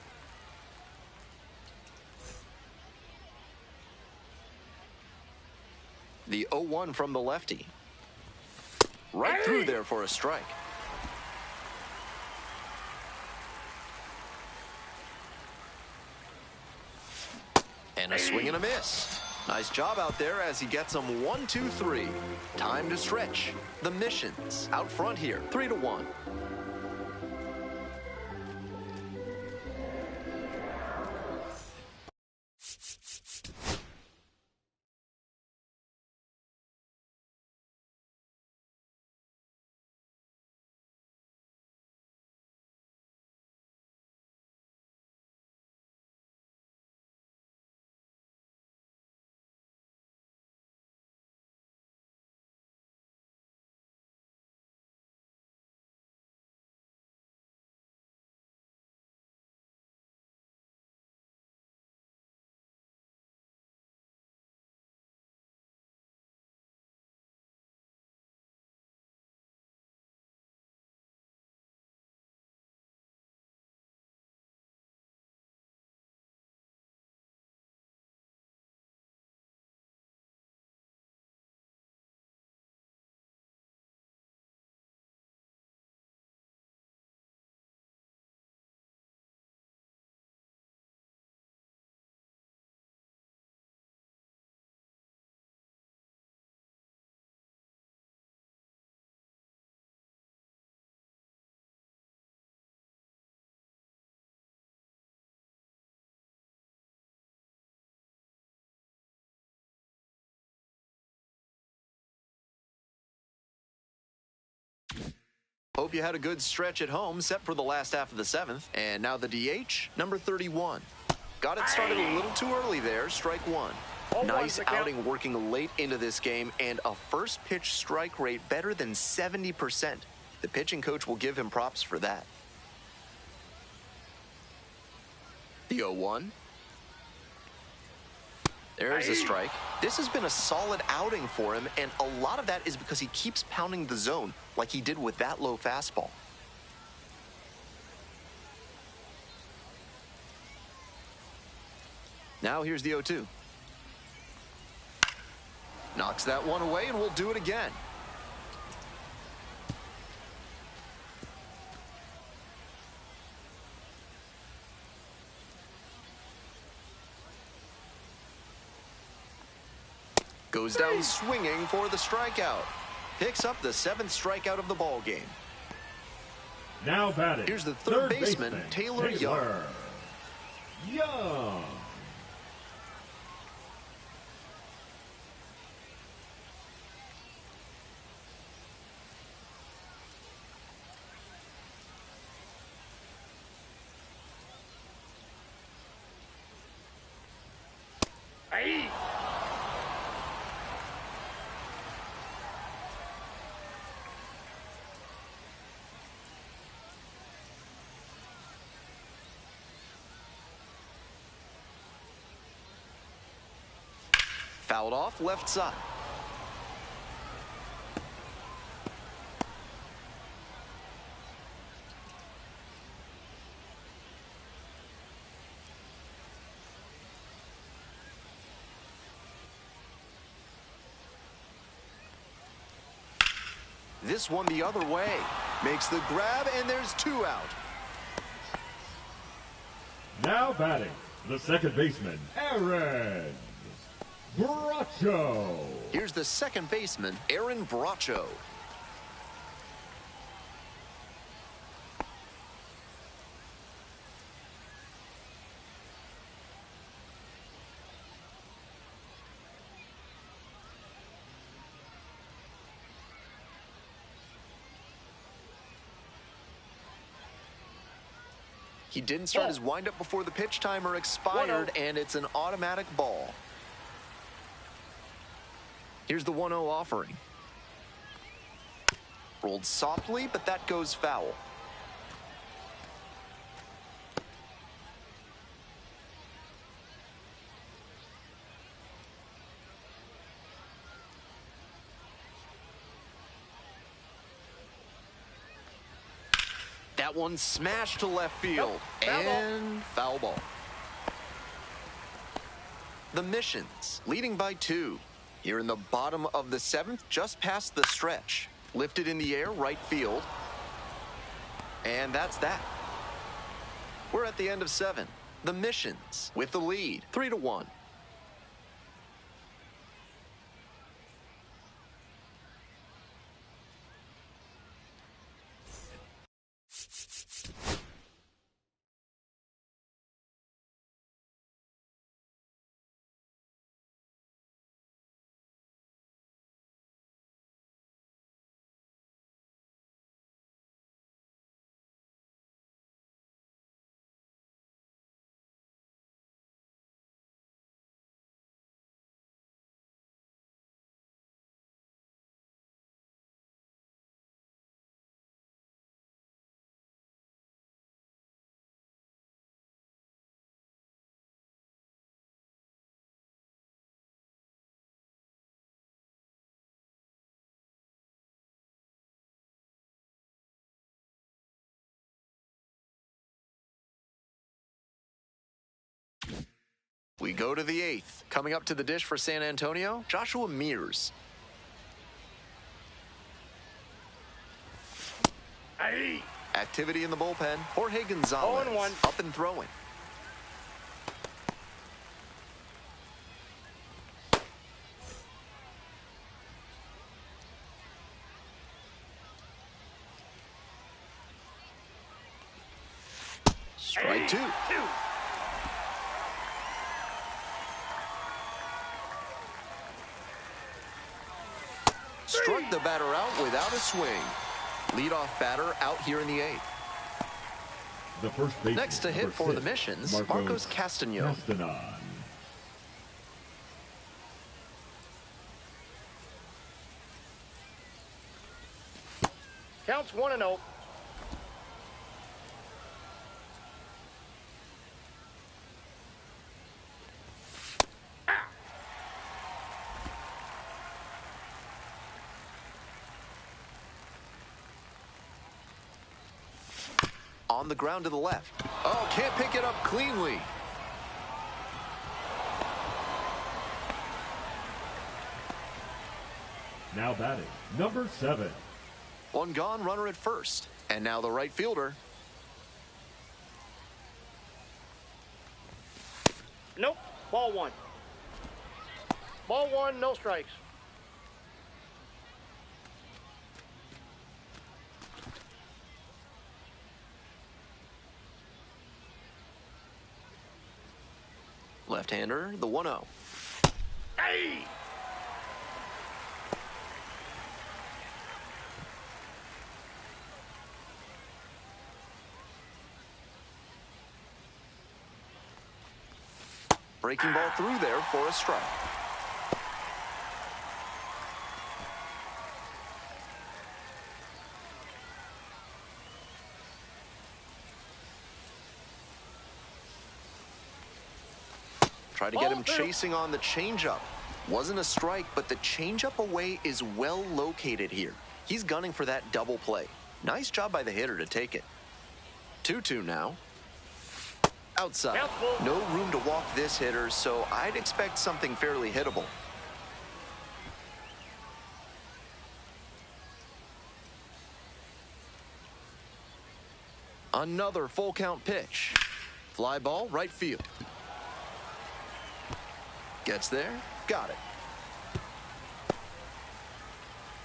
The 0-1 from the lefty. Right through there for a strike. And a swing and a miss. Nice job out there as he gets them 1, 2, 3. Time to stretch. The missions out front here, 3-1. Hope you had a good stretch at home, set for the last half of the 7th. And now the DH, number 31. Got it started a little too early there, strike 1. Nice outing working late into this game, and a first pitch strike rate better than 70%. The pitching coach will give him props for that. The 0-1. There's a strike. This has been a solid outing for him, and a lot of that is because he keeps pounding the zone like he did with that low fastball. Now here's the 0-2. Knocks that one away, and we'll do it again. Goes down swinging for the strikeout. Picks up the 7th strikeout of the ball game. Now batting. Here's the third baseman, Taylor Young. Young. Fouled off left side. This one the other way. Makes the grab, and there's 2 out. Now batting, the second baseman, Aaron Bracho. Here's the second baseman, Aaron Bracho. He didn't start Ball. his windup before the pitch timer expired, 1-0. and it's an automatic ball. Here's the 1-0 offering. Rolled softly, but that goes foul. That one smashed to left field. Nope. Foul ball. And foul ball. The Missions leading by 2. Here in the bottom of the 7th, just past the stretch. Lifted in the air, right field. And that's that. We're at the end of 7. The Missions with the lead, 3-1. We go to the 8th. Coming up to the dish for San Antonio, Joshua Mears. Aye. Activity in the bullpen. Jorge Gonzalez 0-1. up and throwing. Strike 2. Struck the batter out without a swing. Leadoff batter out here in the 8th. The first baseman, Next to hit number for 6, the Missions, Marcos Castaño. Counts 1-0. On the ground to the left. Oh, can't pick it up cleanly. Now batting, number 7. One gone, runner at first. And now the right fielder. Nope. Ball 1. Ball 1, no strikes. Left-hander, the 1-0. Hey! Breaking ball through there for a strike. Try to get him chasing on the changeup. Wasn't a strike, but the changeup away is well located here. He's gunning for that double play. Nice job by the hitter to take it. 2-2 now. Outside. No room to walk this hitter, so I'd expect something fairly hittable. Another full count pitch. Fly ball, right field. Gets there, got it.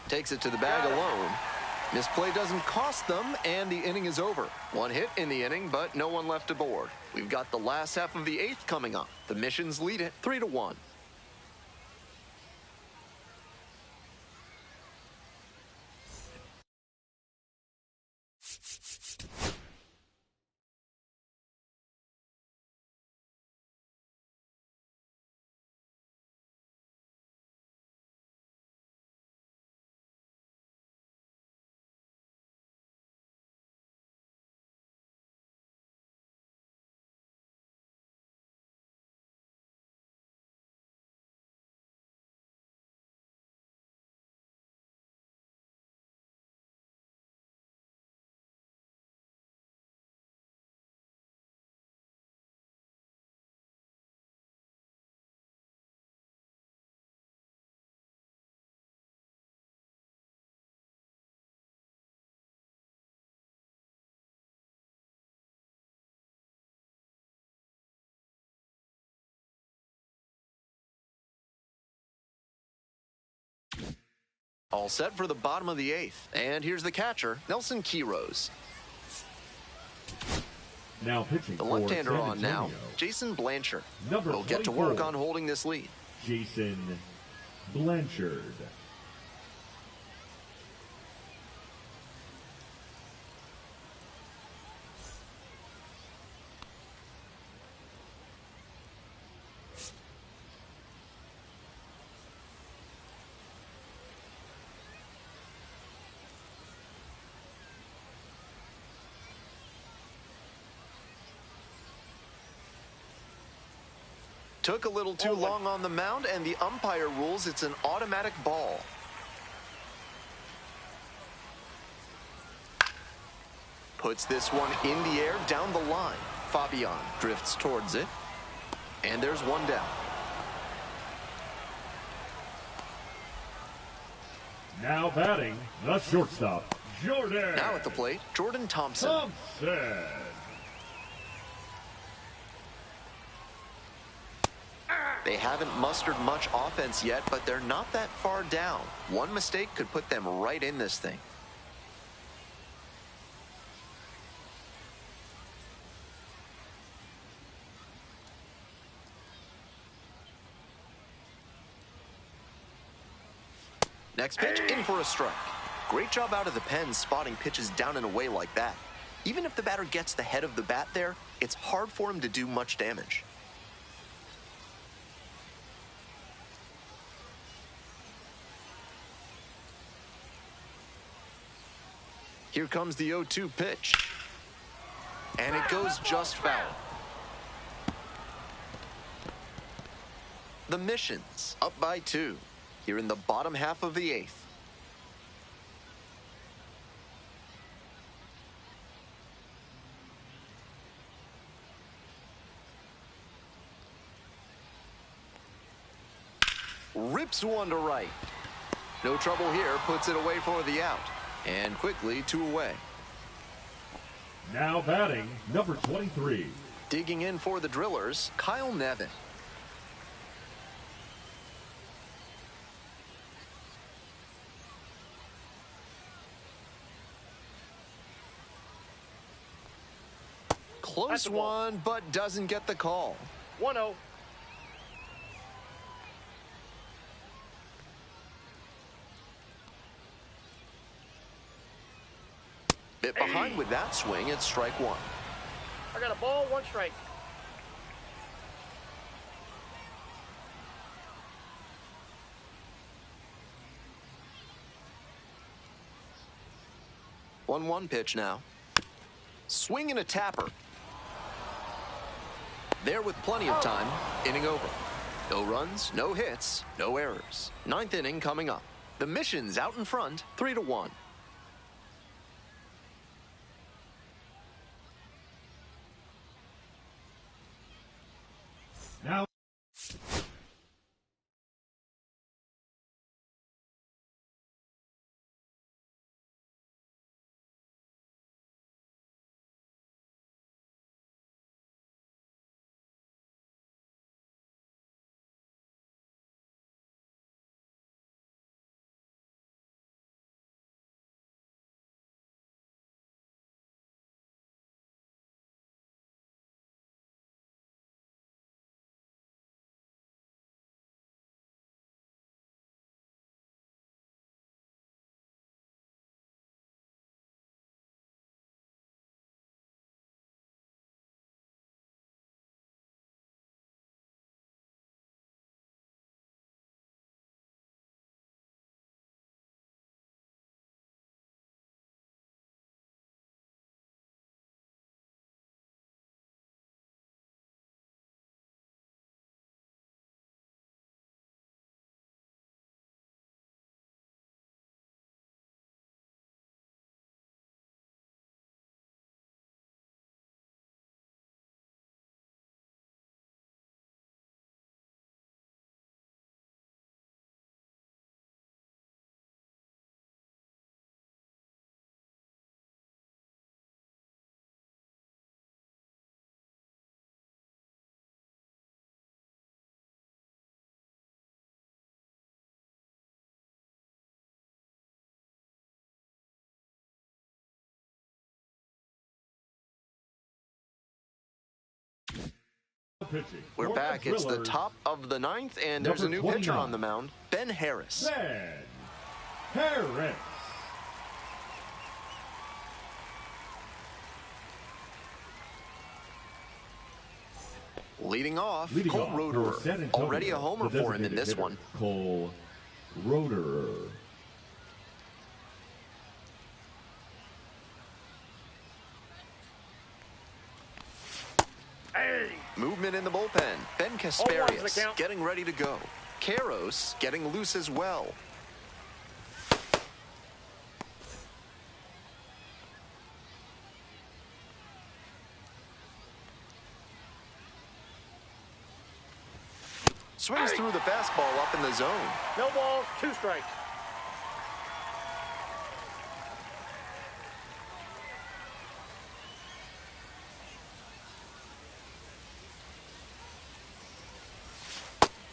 Takes it to the bag alone. Misplay doesn't cost them, and the inning is over. One hit in the inning, but no one left aboard. We've got the last half of the 8th coming up. The Missions lead it 3-1. All set for the bottom of the 8th. And here's the catcher, Nelson Quiroz. Now pitching The for left-hander San on now, Antonio, Jason Blanchard. Number Will get to work 24. on holding this lead. Jason Blanchard. Took a little too long on the mound, and the umpire rules it's an automatic ball. Puts this one in the air down the line. Fabian drifts towards it. And there's one down. Now batting, the shortstop, Jordan. Now at the plate, Jordan Thompson. Thompson. They haven't mustered much offense yet, but they're not that far down. One mistake could put them right in this thing. Next pitch, in for a strike. Great job out of the pen spotting pitches down and away like that. Even if the batter gets the head of the bat there, it's hard for him to do much damage. Here comes the 0-2 pitch. And it goes just foul. The Missions up by 2 here in the bottom half of the 8th. Rips one to right. No trouble here, puts it away for the out. And quickly 2 away. Now batting, number 23. Digging in for the Drillers, Kyle Nevin. Close one, but doesn't get the call. 1-0. Bit behind with that swing, it's strike 1. I got a ball, 1 strike. One pitch now. Swing and a tapper. There with plenty of time, inning over. No runs, no hits, no errors. 9th inning coming up. The Missions out in front, 3-1. Now Pitching We're for back. It's the Drillers, top of the ninth, and there's a new number pitcher 29. on the mound, Ben Harris. Ben Harris. Leading off, Leading Cole off for Roederer. San Antonio, Already a homer the for him in designated this hitter, one. Cole Roederer. Hey! Movement in the bullpen. Ben 0-1's the Kasparius count. getting ready to go. Karros getting loose as well. Swings through the fastball up in the zone. No balls, 2 strikes.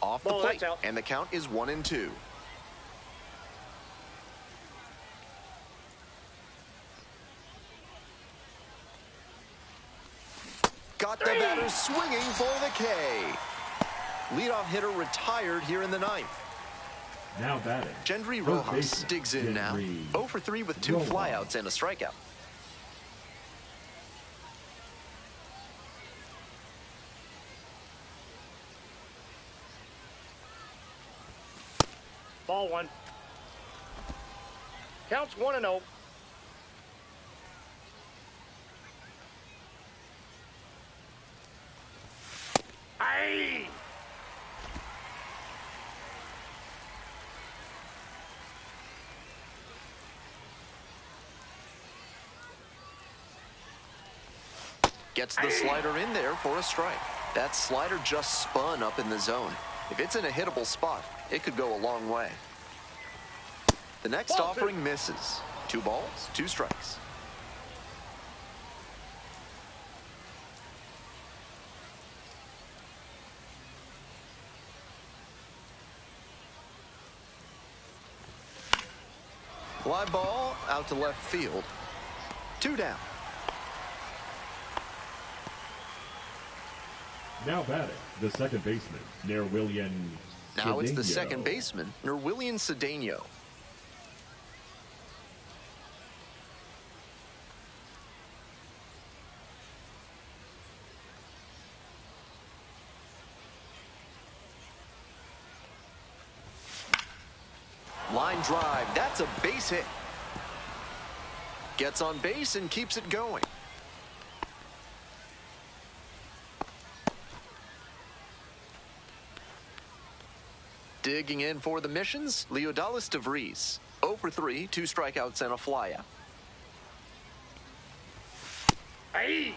Off the Ball, plate, that's out. and the count is 1-2. Got the batter swinging for the K. Leadoff hitter retired here in the ninth. Now batting. Gendry Third Rojas baseman, digs in now. Gendry 0 for 3 with 2 Rojas. flyouts and a strikeout. Ball 1. Counts 1-0. Hey! Gets the slider in there for a strike. That slider just spun up in the zone. If it's in a hittable spot, it could go a long way. The next Ball offering 2. misses. 2 balls, 2 strikes. Fly ball out to left field. 2 down. Now batting. The second baseman, Nerwillian. Now it's the Cedeno. second baseman, Nerwillian Cedeno. Line drive, that's a base hit. Gets on base and keeps it going. Digging in for the missions, Leodalis DeVries. 0 for 3, 2 strikeouts and a flyout. Hey!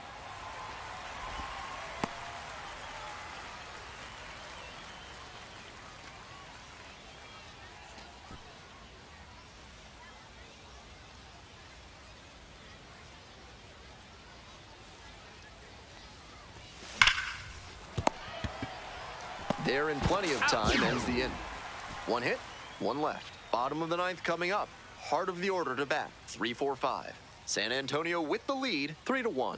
There in plenty of time, ends the inning. 1 hit, 1 left. Bottom of the ninth coming up. Heart of the order to bat, 3-4-5. San Antonio with the lead, 3-1.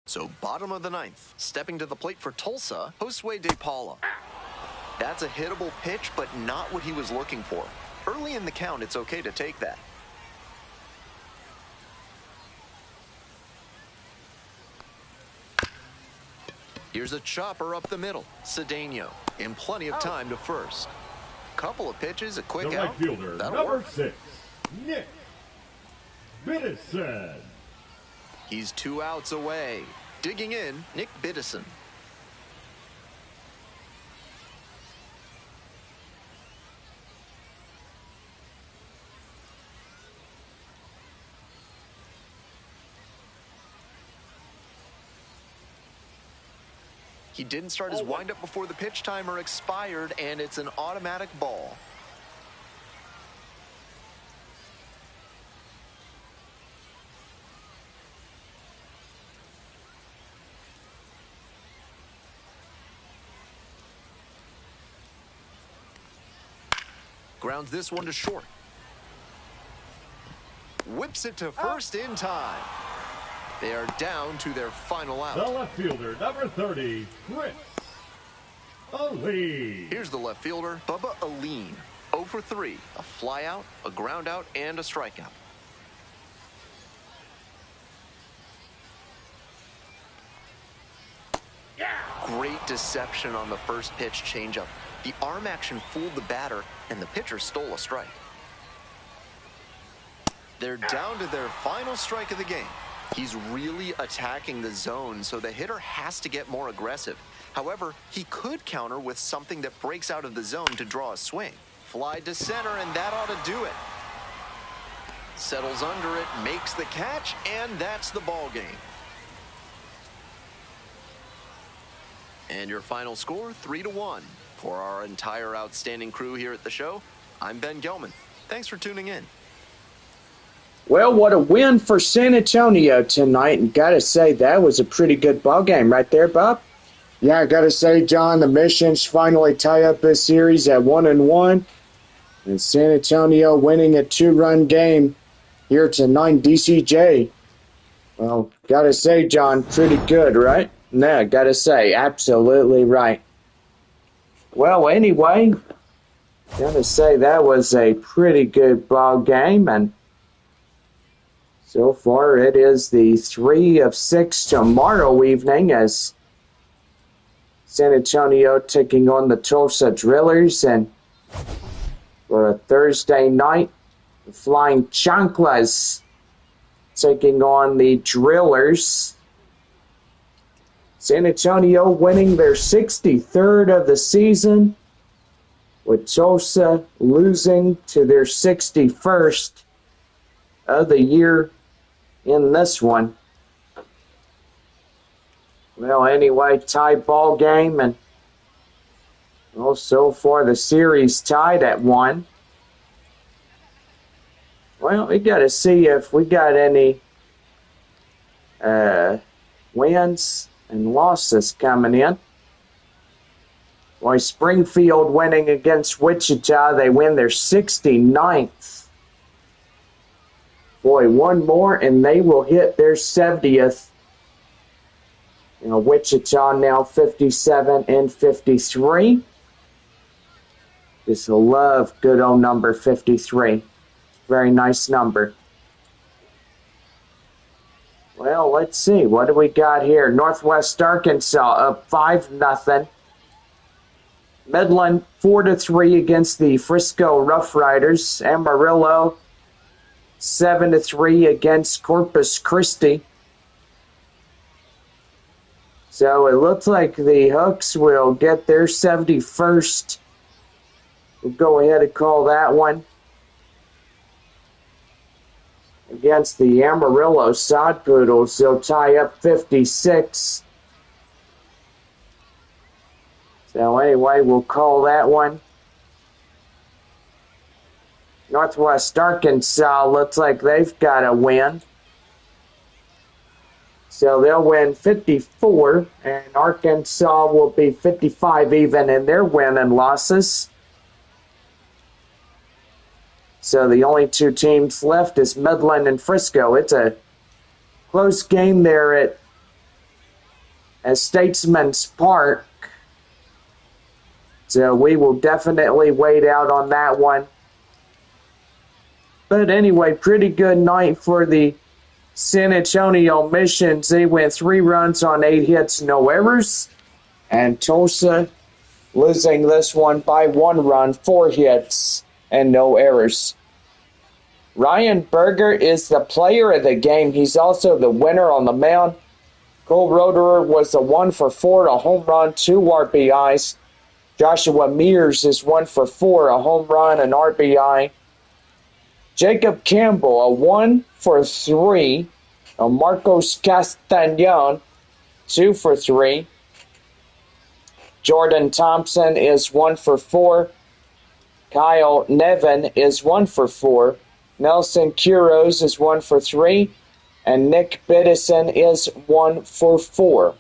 So bottom of the ninth, stepping to the plate for Tulsa, Josue De Paula. That's a hittable pitch, but not what he was looking for. Early in the count, it's okay to take that. Here's a chopper up the middle. Cedeno in plenty of time to first. Couple of pitches, a quick The out. right fielder, That'll number work. 6, Nick Biddison. He's 2 outs away. Digging in, Nick Biddison. He didn't start his windup before the pitch timer expired, and it's an automatic ball. Grounds this one to short. Whips it to first in time. They are down to their final out. The left fielder, number 30, Chris Ali. Here's the left fielder, Bubba Aline. 0 for 3. A fly out, a ground out, and a strikeout. Great deception on the first pitch changeup. The arm action fooled the batter, and the pitcher stole a strike. They're down to their final strike of the game. He's really attacking the zone, so the hitter has to get more aggressive. However, he could counter with something that breaks out of the zone to draw a swing. Fly to center, and that ought to do it. Settles under it, makes the catch, and that's the ball game. And your final score, 3-1. For our entire outstanding crew here at the show, I'm Ben Gelman. Thanks for tuning in. Well, what a win for San Antonio tonight, and gotta say that was a pretty good ball game right there, Bob. Yeah, I gotta say, John, the Missions finally tie up this series at 1-1, and San Antonio winning a 2-run game here tonight, DCJ. Well, gotta say, John, pretty good, right? No, gotta say, absolutely right. Well, anyway, gotta say that was a pretty good ball game, and so far it is the 3 of 6 tomorrow evening as San Antonio taking on the Tulsa Drillers, and for a Thursday night, the Flying Chanclas taking on the Drillers. San Antonio winning their 63rd of the season, with Tulsa losing to their 61st of the year in this one. Well, anyway, tied ball game, and well, so far the series tied at 1. Well, we got to see if we got any wins and losses coming in. Boy, Springfield winning against Wichita, they win their 69th. Boy, one more and they will hit their 70th. You know, Wichita now 57 and 53. Just love good old number 53. Very nice number. Well, let's see. What do we got here? Northwest Arkansas up 5-0. Midland 4-3 against the Frisco Rough Riders. Amarillo 7-3 against Corpus Christi. So it looks like the Hooks will get their 71st. We'll go ahead and call that one. Against the Amarillo Sod Poodles, they'll tie up 56. So anyway, we'll call that one. Northwest Arkansas looks like they've got a win. So they'll win 54, and Arkansas will be 55 even in their win and losses. So the only two teams left is Midland and Frisco. It's a close game there at at Statesman's Park. So we will definitely wait out on that one. But anyway, pretty good night for the San Antonio Missions. They went 3 runs on 8 hits, no errors. And Tulsa losing this one by 1 run, 4 hits, and no errors. Ryan Berger is the player of the game. He's also the winner on the mound. Cole Roederer was a 1 for 4, a home run, 2 RBIs. Joshua Mears is 1 for 4, a home run, an RBI. Jacob Campbell, a 1 for 3. Marcos Castañon, 2 for 3. Jordan Thompson is 1 for 4. Kyle Nevin is 1 for 4. Nelson Quiroz is 1 for 3. And Nick Biddison is 1 for 4.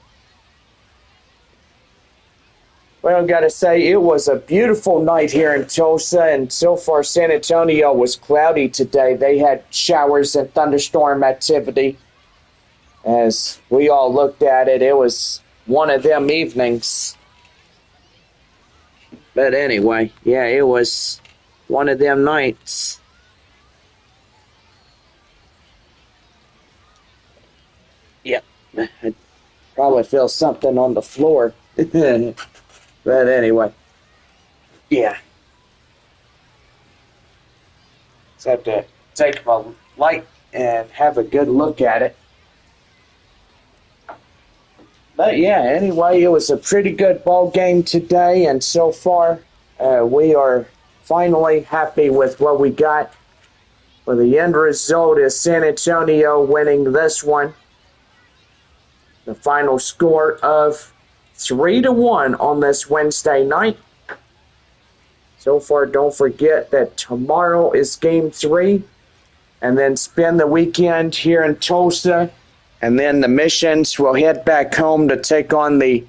Well, I've got to say, it was a beautiful night here in Tulsa, and so far San Antonio was cloudy today. They had showers and thunderstorm activity. As we all looked at it, it was one of them evenings. But anyway, yeah, it was one of them nights. Yep, I probably feel something on the floor. But anyway, yeah. Just have to take my light and have a good look at it. But yeah, anyway, it was a pretty good ball game today, and so far we are finally happy with what we got. Well, the end result is San Antonio winning this one. The final score of 3-1 on this Wednesday night. So far, don't forget that tomorrow is Game 3, and then spend the weekend here in Tulsa, and then the Missions will head back home to take on the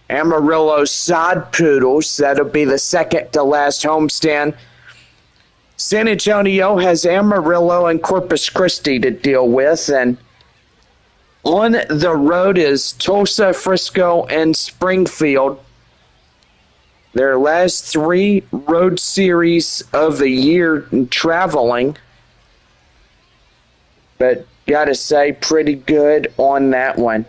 Amarillo Sod Poodles. That'll be the second to last homestand. San Antonio has Amarillo and Corpus Christi to deal with, and on the road is Tulsa, Frisco, and Springfield. Their last 3 road series of the year traveling. But gotta say, pretty good on that one.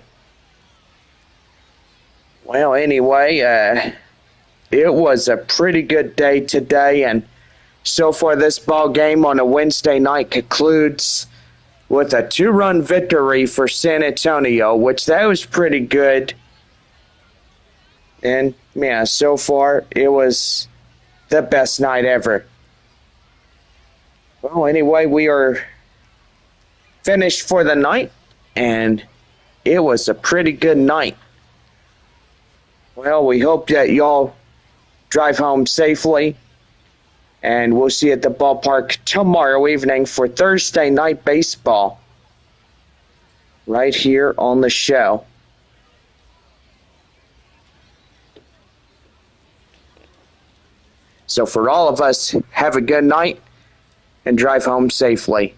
Well, anyway, it was a pretty good day today, and so far this ball game on a Wednesday night concludes with a 2-run victory for San Antonio, which that was pretty good. And yeah, so far it was the best night ever. Well, anyway, we are finished for the night, and it was a pretty good night. Well, we hope that y'all drive home safely, and we'll see you at the ballpark tomorrow evening for Thursday night baseball right here on the show. So for all of us, have a good night and drive home safely.